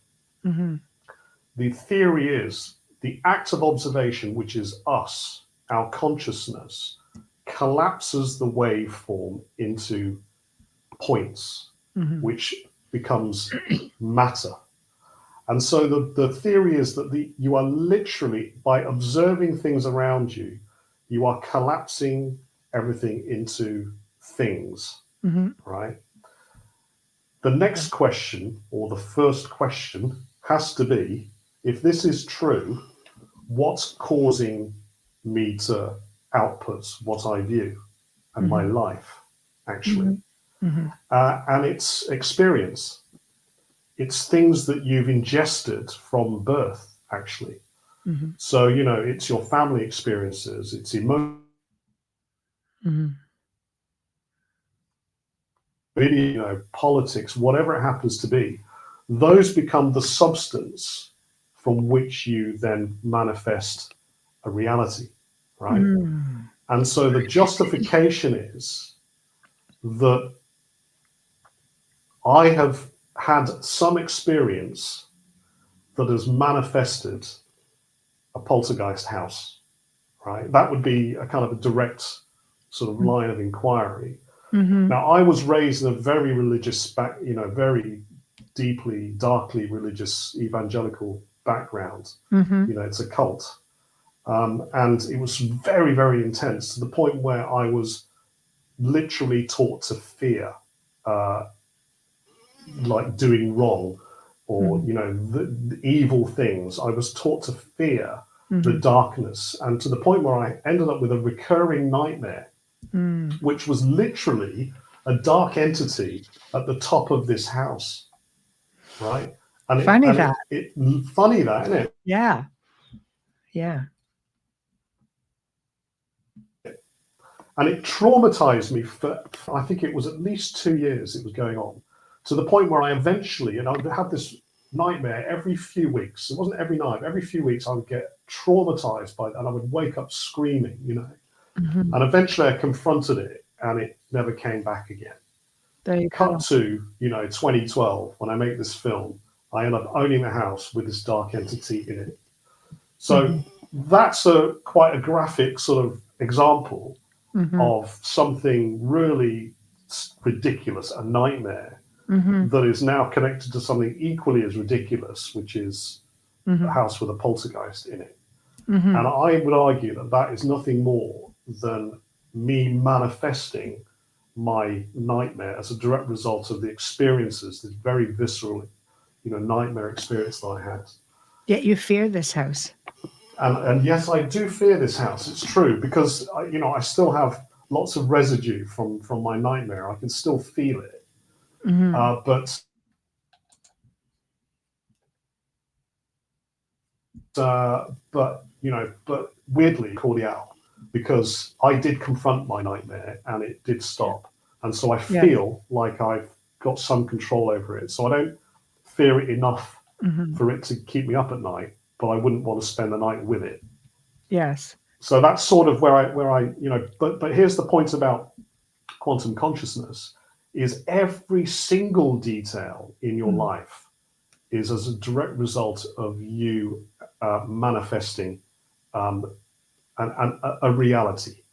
the theory is the act of observation, which is us, our consciousness, collapses the waveform into points, which becomes matter. And so the theory is that you are literally, by observing things around you, you are collapsing everything into things, right? The next question, or the first question, has to be, if this is true, what's causing me to output what I view and my life, actually? And it's experience. It's things that you've ingested from birth, actually. So, it's your family experiences, it's emotion, video, politics, whatever it happens to be. Those become the substance from which you then manifest a reality, right? And so the justification is that I have had some experience that has manifested a poltergeist house, right? That would be a kind of a direct sort of line of inquiry. Now, I was raised in a very religious, very deeply, darkly religious evangelical background. It's a cult. And it was very, very intense, to the point where I was literally taught to fear like doing wrong, or the evil things. I was taught to fear the darkness, and to the point where I ended up with a recurring nightmare, which was literally a dark entity at the top of this house, right? And funny that, isn't it? Yeah. And it traumatized me for, I think it was at least 2 years it was going on, to the point where I eventually, and I would have this nightmare every few weeks. It wasn't every night, every few weeks I would get traumatized by that, and I would wake up screaming, And eventually I confronted it, and it never came back again. There you Cut go. to, 2012, when I make this film, I end up owning the house with this dark entity in it. So that's quite a graphic sort of example of something really ridiculous, a nightmare, that is now connected to something equally as ridiculous, which is a house with a poltergeist in it. And I would argue that that is nothing more than me manifesting my nightmare as a direct result of the experiences, this very visceral, nightmare experience that I had. Yet you fear this house. And yes, I do fear this house. It's true, because I still have lots of residue from my nightmare. I can still feel it, but weirdly cordial, because I did confront my nightmare and it did stop, and so I feel like I've got some control over it. So I don't fear it enough for it to keep me up at night, but I wouldn't want to spend the night with it. Yes. So that's sort of where I but here's the point about quantum consciousness is every single detail in your Mm. life is as a direct result of you manifesting um, a reality.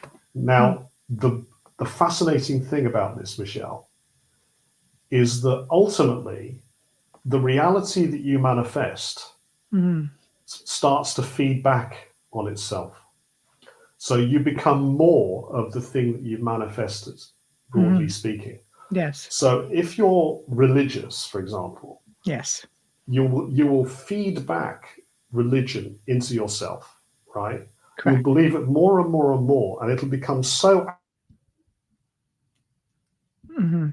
Mm. Now, the fascinating thing about this, Michelle, is that ultimately the reality that you manifest Mm. starts to feed back on itself. So you become more of the thing that you've manifested, broadly Mm. speaking. Yes. So if you're religious, for example, Yes. you will feed back religion into yourself, right? You'll Correct. believe it more and more and more, and it'll become so Mm.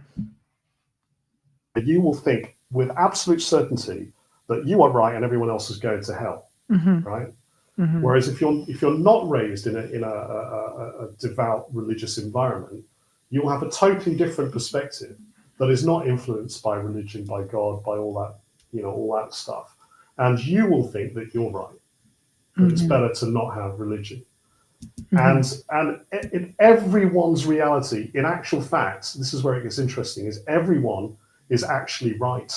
that you will think with absolute certainty that you are right and everyone else is going to hell, Mm. right? Mm. Whereas if you're not raised in a devout religious environment, you'll have a totally different perspective that is not influenced by religion, by God, by all that all that stuff, and you will think that you're right, that it's Mm. better to not have religion. Mm. And in everyone's reality, in actual fact, this is where it gets interesting: is everyone is actually right.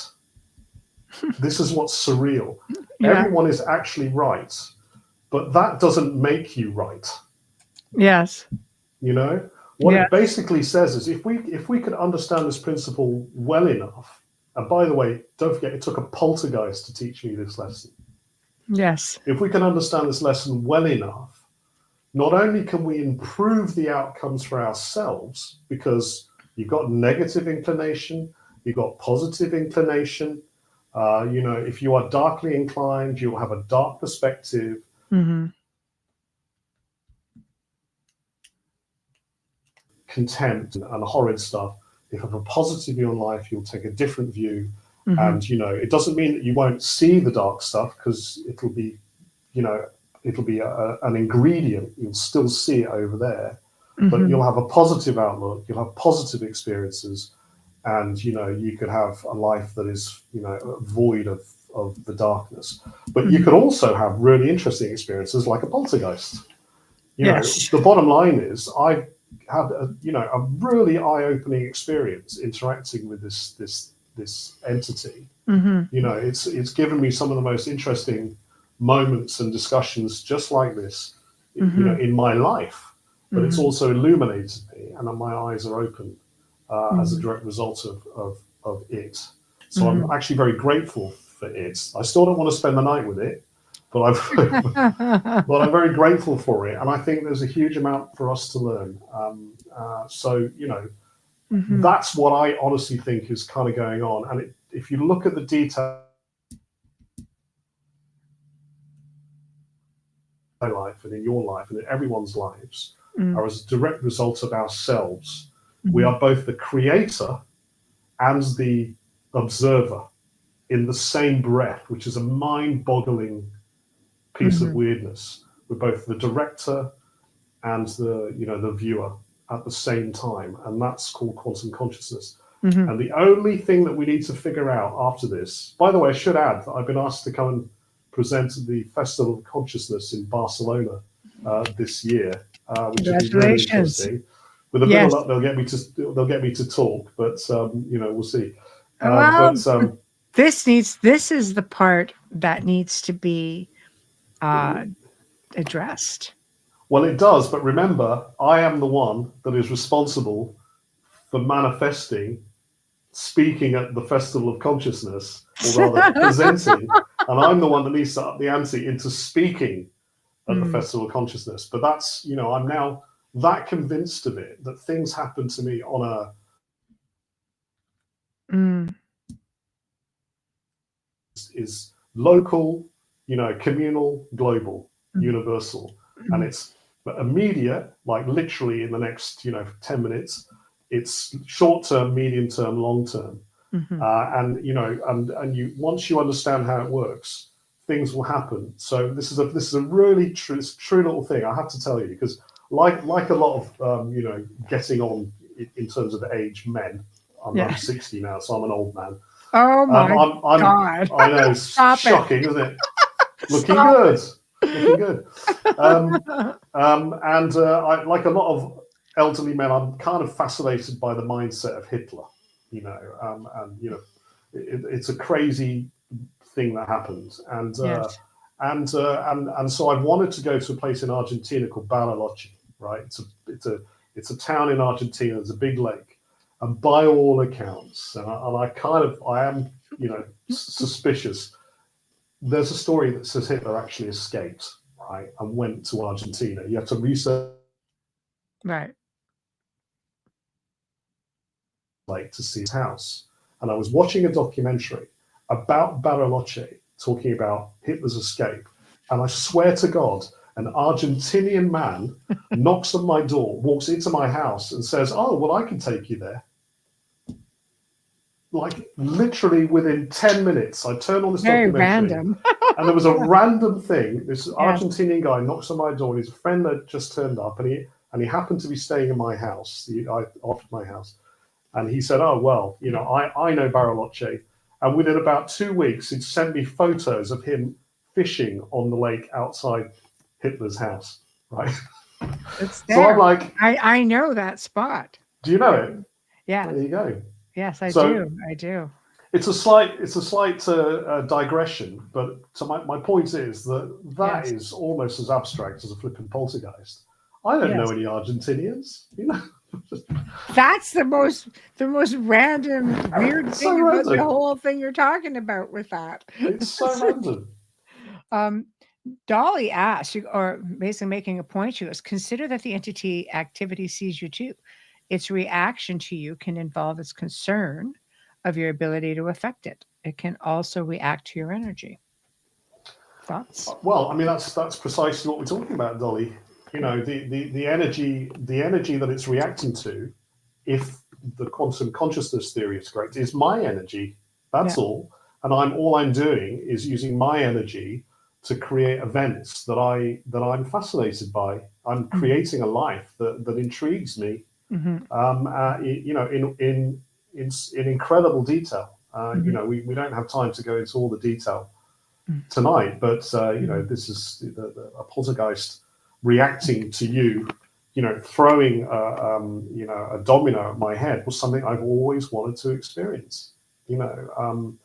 This is what's surreal. Yeah. Everyone is actually right, but that doesn't make you right. Yes. You know what it Yes. basically says is if we could understand this principle well enough. And by the way, don't forget, it took a poltergeist to teach me this lesson. Yes. If we can understand this lesson well enough, not only can we improve the outcomes for ourselves, because you've got negative inclination, you've got positive inclination. If you are darkly inclined, you'll have a dark perspective. Mm. Contempt and horrid stuff. If you have a positive view on life, you'll take a different view. Mm. And it doesn't mean that you won't see the dark stuff, because you know, it'll be an ingredient. You'll still see it over there, but Mm. you'll have a positive outlook. You'll have positive experiences, and you could have a life that is void of the darkness. But you Mm. could also have really interesting experiences like a poltergeist. Yes. The bottom line is I've had a really eye-opening experience interacting with this entity. Mm. It's given me some of the most interesting moments and discussions just like this, Mm. in my life. But it's Mm. also illuminated me, and my eyes are open as a Mm. direct result of it. So I'm Mm. actually very grateful for it. I still don't want to spend the night with it, but but I'm very grateful for it, and I think there's a huge amount for us to learn. So Mm. that's what I honestly think is kind of going on. And if you look at the detail of my life and in your life and in everyone's lives, Mm. are as a direct result of ourselves. We Mm. are both the creator and the observer in the same breath, which is a mind-boggling piece of Mm. weirdness. We're both the director and the viewer at the same time, and that's called quantum consciousness. Mm. And the only thing that we need to figure out after this, by the way, I should add that I've been asked to come and present at the Festival of Consciousness in Barcelona this year, which will be really Congratulations. interesting. With a bit of Yes. luck, they'll get me to talk, but we'll see. Well, But this is the part that needs to be uh, addressed. well, it does. But remember, I am the one that is responsible for manifesting, speaking at the Festival of Consciousness, or rather presenting, and I'm the one that needs to up the ante into speaking at the Mm. Festival of Consciousness. But that's, I'm now that convinced of it, that things happen to me on a Mm. is local, communal, global, Mm. universal, and Mm. it's immediate, like literally in the next 10 minutes. It's short term, medium term, long term. Mhm. And you once you understand how it works, things will happen. So this is a really true little thing, I have to tell you, because like a lot of getting on in terms of age men. Yeah. I'm 60 now, so I'm an old man. Oh my I'm God. I know, it's Stop it. shocking, isn't it? Looking Stop good. it. looking good. I, like a lot of elderly men, I'm kind of fascinated by the mindset of Hitler, and it's a crazy thing that happens, and Yes. so I've wanted to go to a place in Argentina called Bariloche, right? It's a town in Argentina. There's a big lake, and by all accounts, I am suspicious. There's a story that says Hitler actually escaped, right, and went to Argentina. You have to research Right. like to see his house. And I was watching a documentary about Bariloche talking about Hitler's escape. And I swear to God, an Argentinian man knocks on my door, walks into my house and says, "Oh, well, I can take you there." Like literally within 10 minutes, I turned on this Very documentary random. and there was a random thing. This Yeah. Argentinian guy knocks on my door, and his friend had just turned up, and he happened to be staying in my house. I offered my house. And he said, "Oh, well, I know Bariloche." And within about 2 weeks, he'd sent me photos of him fishing on the lake outside Hitler's house, right? It's So I'm there. like, I know that spot. do you know it? Yeah. There you go. Yes, I So do. I do. it's a slight digression, but so my point is that Yes. is almost as abstract as a flipping poltergeist. I don't know Yes. any Argentinians, That's the most random, weird It's thing so about the random. whole thing you're talking about with that. It's so random. Um, Dolly asked, or basically making a point, she goes, consider that the entity activity sees you too. Its reaction to you can involve its concern of your ability to affect it. It can also react to your energy. Thoughts? Well, I mean that's precisely what we're talking about, Dolly. The energy that it's reacting to, if the quantum consciousness theory is correct, is my energy. Yeah. That's all. And all I'm doing is using my energy to create events that I'm fascinated by. I'm creating a life that intrigues me. Mm-hmm. In incredible detail. Mm-hmm. We don't have time to go into all the detail Mm-hmm. tonight, but this is a poltergeist reacting to you, throwing a domino at my head was something I've always wanted to experience. And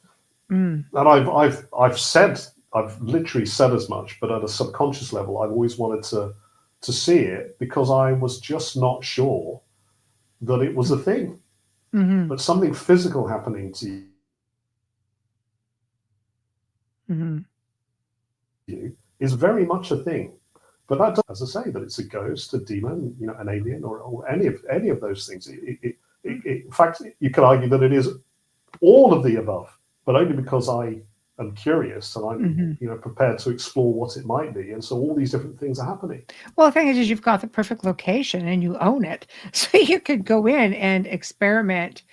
I've literally said as much, but at a subconscious level, I've always wanted to see it because I was just not sure that it was a thing, Mm-hmm. but something physical happening to you. Mm-hmm. Is very much a thing. But that does, as I say, that it's a ghost, a demon, an alien, or any of those things. In fact, you could argue that it is all of the above, but only because I am curious and I'm prepared to explore what it might be. And so all these different things are happening. Well, the thing is you've got the perfect location and you own it, so you could go in and experiment,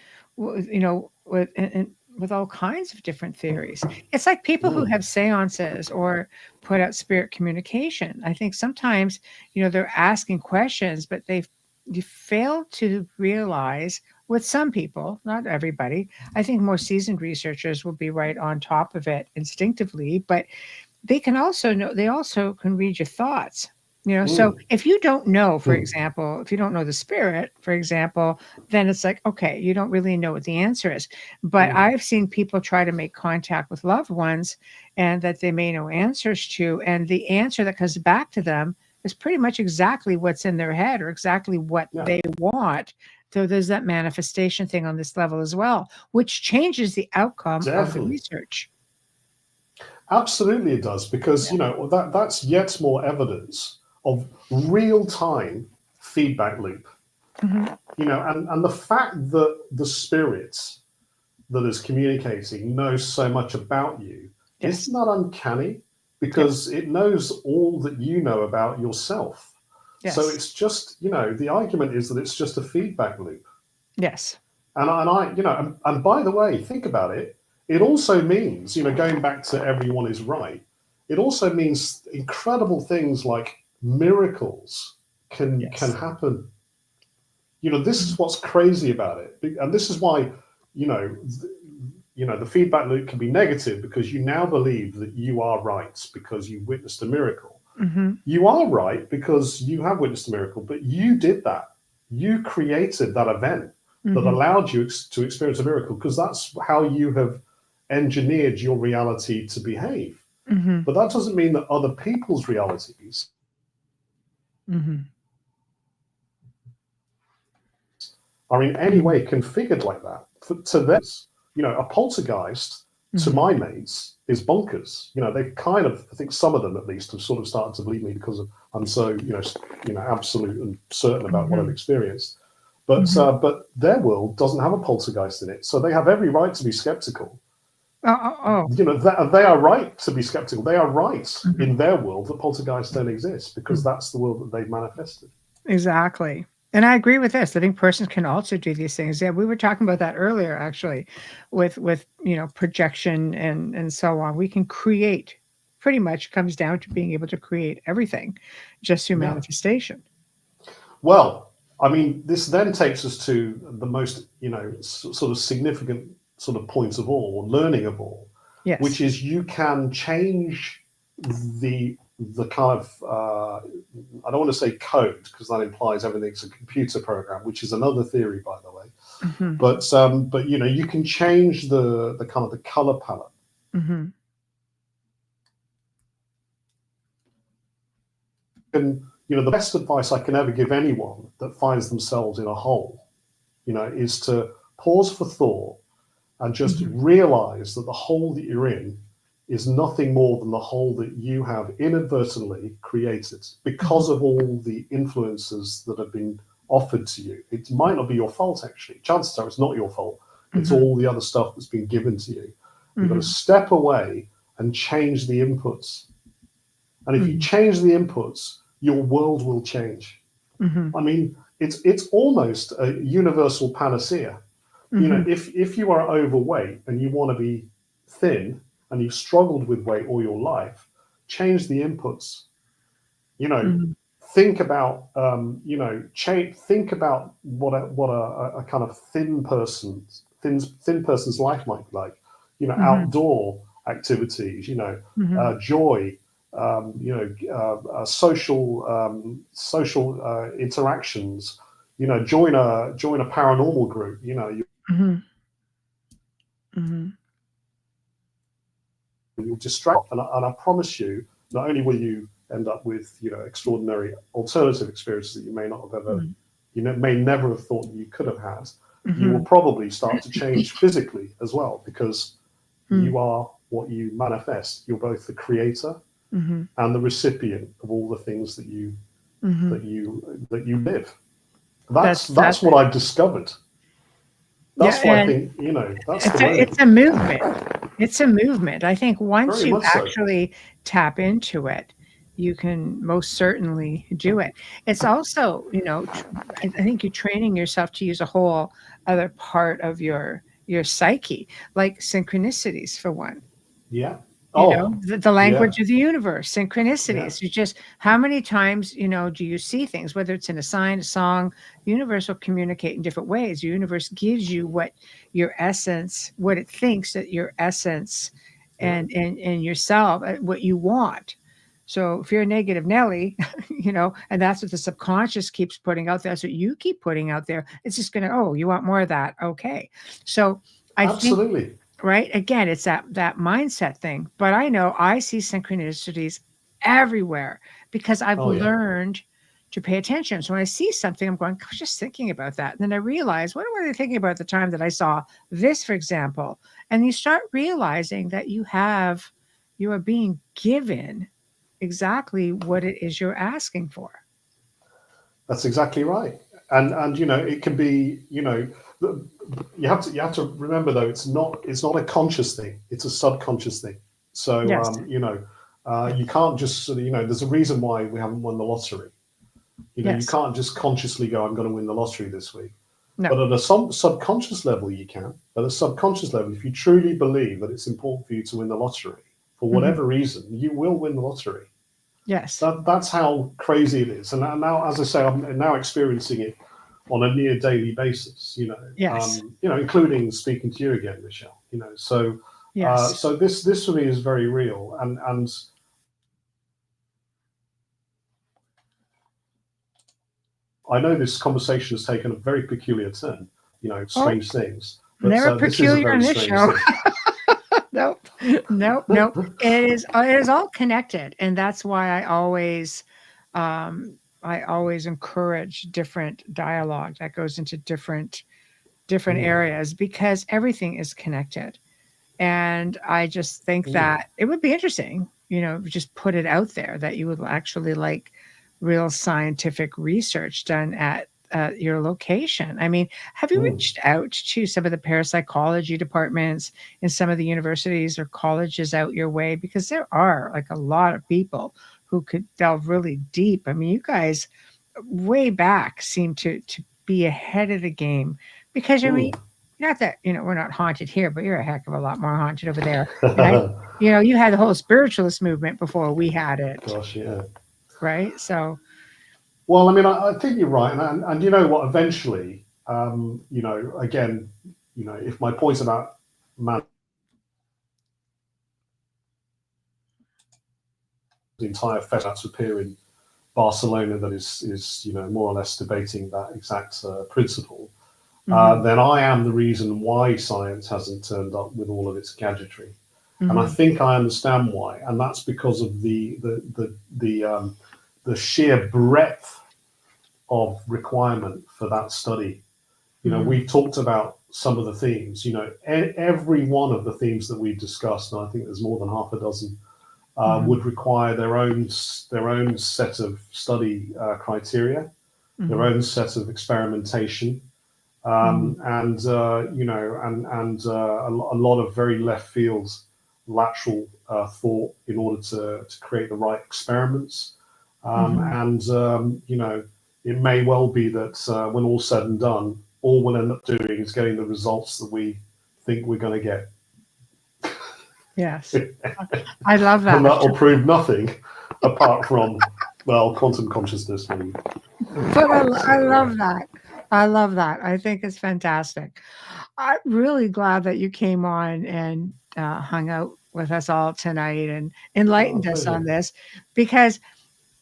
with all kinds of different theories. It's like people who have seances or put out spirit communication. I think sometimes, they're asking questions, but you fail to realize with some people, not everybody. I think more seasoned researchers will be right on top of it instinctively, but they also can read your thoughts. So if you don't know, for example, if you don't know the spirit, for example, then it's like, okay, you don't really know what the answer is. But I've seen people try to make contact with loved ones and that they may know answers to, and the answer that comes back to them is pretty much exactly what's in their head or exactly what they want. So there's that manifestation thing on this level as well, which changes the outcome of the research. Absolutely, it does, because that's yet more evidence of real-time feedback loop. And the fact that the spirit that is communicating knows so much about you, isn't that uncanny? Because it knows all that you know about yourself. So it's just, the argument is that it's just a feedback loop. Yes. And by the way, think about it. It also means, going back to everyone is right, it also means incredible things like miracles can happen. This is what's crazy about it. And this is why, the feedback loop can be negative because you now believe that you are right because you witnessed a miracle. Mm-hmm. You are right because you have witnessed a miracle, but you did that. You created that event that allowed you to experience a miracle because that's how you have engineered your reality to behave. But that doesn't mean that other people's realities are in any way configured like that. To this, a poltergeist, to my mates, is bonkers. They kind of, I think some of them at least, have sort of started to believe me because I'm so, absolute and certain about what I've experienced. But their world doesn't have a poltergeist in it, so they have every right to be skeptical. They are right to be skeptical. They are right in their world that poltergeists don't exist because that's the world that they've manifested. Exactly. And I agree with this. I think persons can also do these things. Yeah, we were talking about that earlier, actually, with projection and so on. We can create. Pretty much comes down to being able to create everything, just through manifestation. Well, I mean, this then takes us to the most, sort of significant sort of point of all, or learning of all, which is you can change the kind of, I don't want to say code because that implies everything's a computer program, which is another theory, by the way. But you can change the kind of the color palette. And the best advice I can ever give anyone that finds themselves in a hole, is to pause for thought and just realize that the hole that you're in is nothing more than the hole that you have inadvertently created because of all the influences that have been offered to you. It might not be your fault, actually. Chances are it's not your fault. It's all the other stuff that's been given to you. You've got to step away and change the inputs. And if you change the inputs, your world will change. I mean, it's almost a universal panacea. If you are overweight and you want to be thin and you've struggled with weight all your life, change the inputs. Think about think about what a kind of thin person's life might be like. Outdoor activities. Joy. Social interactions. Join a paranormal group. You'll distract, and I promise you, not only will you end up with extraordinary alternative experiences that you may not have ever, may never have thought you could have had. You will probably start to change physically as well because you are what you manifest. You're both the creator and the recipient of all the things that you live. That's what I've discovered. That's why I think that's it's a movement. It's a movement. I think once Very you much so. actually tap into it, you can most certainly do it. It's also, I think you're training yourself to use a whole other part of your psyche, like synchronicities for one. Yeah. The language of the universe, synchronicities. You just, how many times, do you see things, whether it's in a sign, a song, the universe will communicate in different ways. The universe gives you what your essence, what it thinks that your essence and yourself, what you want. So if you're a negative Nelly, and that's what the subconscious keeps putting out there, that's what you keep putting out there, it's just going to, oh, you want more of that. Okay. So I think, right? Again, it's that mindset thing. But I know I see synchronicities everywhere because I've learned to pay attention. So when I see something, I'm going, I was just thinking about that. And then I realize, what were I thinking about at the time that I saw this, for example? And you start realizing that you are being given exactly what it is you're asking for. That's exactly right. And it can be, you have to remember though, it's not a conscious thing, it's a subconscious thing. So you can't just sort of, there's a reason why we haven't won the lottery. You can't just consciously go, I'm going to win the lottery this week. No. But at a subconscious level you can. At a subconscious level, if you truly believe that it's important for you to win the lottery for whatever reason, you will win the lottery. Yes. That's how crazy it is. And now, as I say, I'm now experiencing it on a near daily basis, Yes. including speaking to you again, Michelle, so Yes. so this for me is very real, and I know this conversation has taken a very peculiar turn, Oh, strange things, but never this is a peculiar in very this strange show. thing. Nope. Nope. Nope. It is all connected. And that's why I always encourage different dialogue that goes into different Mm, areas, because everything is connected. And I just think mm, that it would be interesting, just put it out there that you would actually like real scientific research done at your location. I mean, have you mm, reached out to some of the parapsychology departments in some of the universities or colleges out your way? Because there are like a lot of people who could delve really deep. I mean, you guys way back seem to be ahead of the game, because I mean, mm. not that we're not haunted here, but you're a heck of a lot more haunted over there. And you had the whole spiritualist movement before we had it, Gosh, yeah. right? So Well, I mean, I think you're right, and you know what? Eventually, again, if my point about man, the entire fest appear in Barcelona, that is more or less debating that exact principle, mhm, then I am the reason why science hasn't turned up with all of its gadgetry, and I mhm, think I understand why, and that's because of the sheer breadth of requirement for that study. mhm, We've talked about some of the themes. Every one of the themes that we've discussed, and I think there's more than half a dozen, mhm, would require their own set of study criteria, their mhm, own set of experimentation, mhm, and a lot of very left field lateral thought in order to create the right experiments. mhm. And it may well be that when all said and done, all we'll end up doing is getting the results that we think we're going to get. Yes, I love And that. that will prove nothing apart from, well, quantum consciousness, maybe. But I So, love that. I love that. I think it's fantastic. I'm really glad that you came on and hung out with us all tonight and enlightened us on pleasure. this, because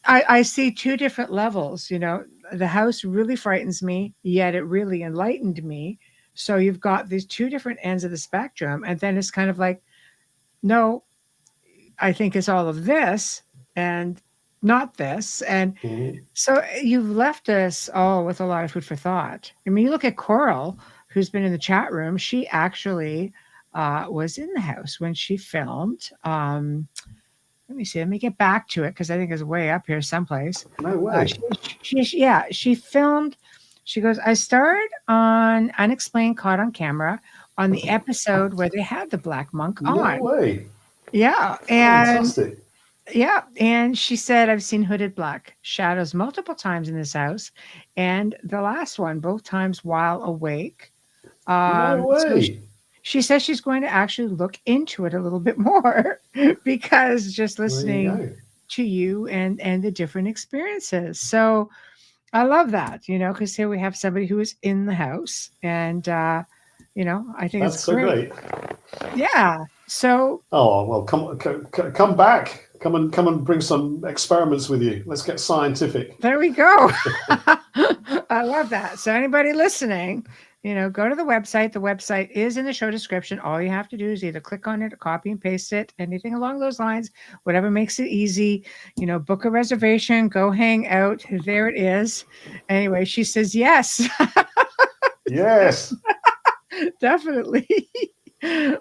I see two different levels. The house really frightens me, yet it really enlightened me. So you've got these two different ends of the spectrum. And then it's kind of like, no, I think it's all of this and not this. And Mhm. so you've left us all with a lot of food for thought. I mean, you look at Coral, who's been in the chat room. She actually was in the house when she filmed. Let me see. Let me get back to it because I think it's way up here someplace. No Uh, way. yeah, she filmed. She goes, I starred on Unexplained Caught on Camera on the episode where they had the Black Monk No on. way. Yeah. And Fantastic. yeah, and she said, I've seen hooded black shadows multiple times in this house, and the last one, both times while awake. No So way. she says she's going to actually look into it a little bit more because just There you listening go. to you and the different experiences. So I love that, because here we have somebody who is in the house, and I think it's That's so great. great. Yeah. So Oh well, come back. Come and bring some experiments with you. Let's get scientific. there we go. I love that. So anybody listening, go to the website. The website is in the show description. All you have to do is either click on it or copy and paste it, anything along those lines, whatever makes it easy. Book a reservation, go hang out. There it is. Anyway, she says yes. Yes. Definitely.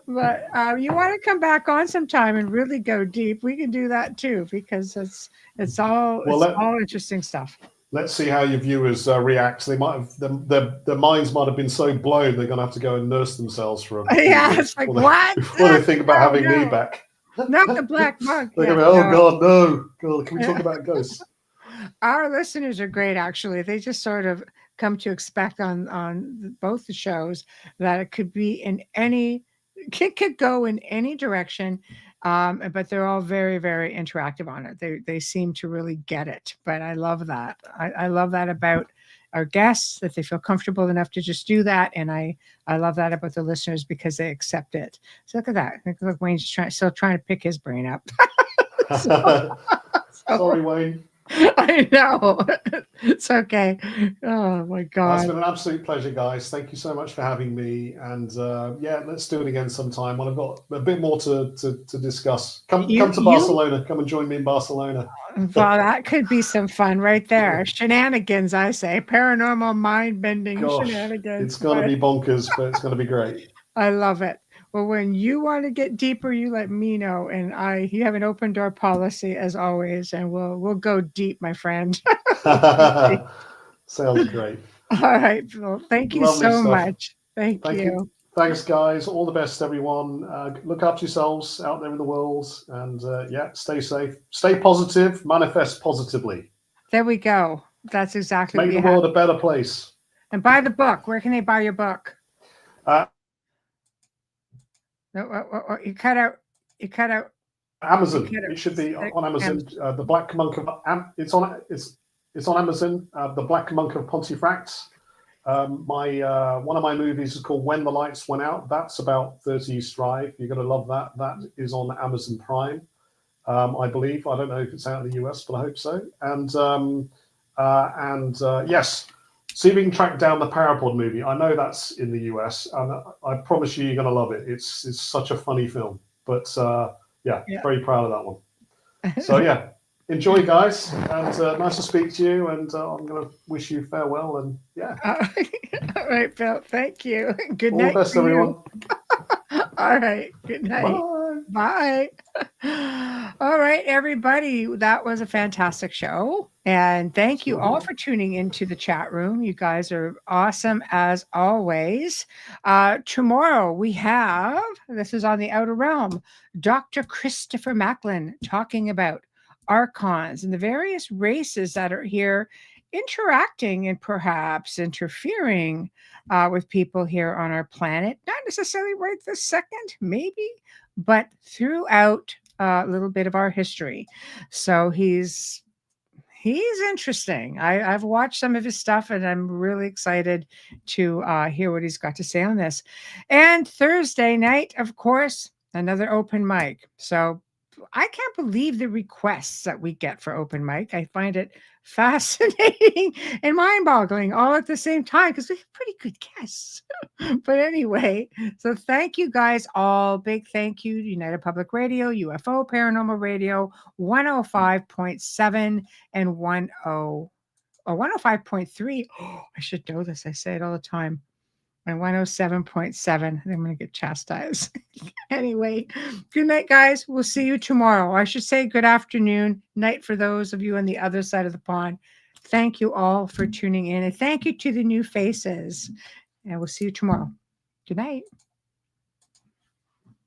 But you want to come back on sometime and really go deep, we can do that too, because it's all Well, interesting stuff. let's see how your viewers react. They might have their minds might have been so blown they're going to have to go and nurse themselves for a few Yeah, minutes it's like, before they what? before they think about No, having me no, back. not the black monk. They're going Yeah, to be, oh no. God, no, God, can we talk about ghosts? Our listeners are great, actually. They just sort of come to expect on both the shows that it could be in any, could go in any direction, but they're all very, very interactive on it. They seem to really get it. But I love that. I love that about our guests, that they feel comfortable enough to just do that. And I love that about the listeners because they accept it. So look at that. Look, Wayne's still trying to pick his brain up. Sorry, Wayne. I know. It's okay. Oh my Well, it's God. been an absolute pleasure, guys. Thank you so much for having me. And yeah, let's do it again sometime when I've got a bit more to discuss. Come to Barcelona. Come and join me in Barcelona. Well, that could be some fun right there. Shenanigans, I say. Paranormal mind-bending shenanigans. It's going to be bonkers, but it's going to be great. I love it. Well, when you want to get deeper, you let me know. And you have an open door policy as always, and we'll go deep, my friend. Sounds great. All right. Well, thank you Lovely so stuff. much. Thank you. Thanks, guys. All the best, everyone. Look after yourselves out there in the world, and yeah, stay safe, stay positive, manifest positively. There we go. That's exactly Make the world a better place. And buy the book. Where can they buy your book? You cut out. Amazon. It should be on Amazon. The Black Monk of it's on Amazon. The Black Monk of Pontefract. One of my movies is called When the Lights Went Out. That's about 30 East Drive. You're going to love that. That is on Amazon Prime, I believe. I don't know if it's out in the US, but I hope so. And yes, see if we can track down the Parapod movie. I know that's in the US, and I promise you're going to love it. It's such a funny film. But yeah, very proud of that one. So yeah. Enjoy, guys, and nice to speak to you. And I'm going to wish you farewell. And yeah. All right, Bill. Thank you. Good night. All the best, everyone. All right. Good night. Bye. All right, everybody. That was a fantastic show. And thank you all for tuning into the chat room. You guys are awesome as always. Tomorrow we have, this is on the Outer Realm, Dr. Christopher Macklin talking about archons and the various races that are here interacting and perhaps interfering with people here on our planet. Not necessarily right this second, maybe, but throughout a little bit of our history. So he's interesting. I've watched some of his stuff and I'm really excited to hear what he's got to say on this. And Thursday night, of course, another open mic. So I can't believe the requests that we get for open mic. I find it fascinating and mind-boggling all at the same time because we have pretty good guests. But anyway, so thank you guys all. Big thank you to United Public Radio, UFO Paranormal Radio, 105.7 and 105.3. Oh, I should know this. I say it all the time. And 107.7. I'm going to get chastised. Anyway, good night, guys. We'll see you tomorrow. I should say good afternoon, night for those of you on the other side of the pond. Thank you all for tuning in. And thank you to the new faces. And we'll see you tomorrow. Good night.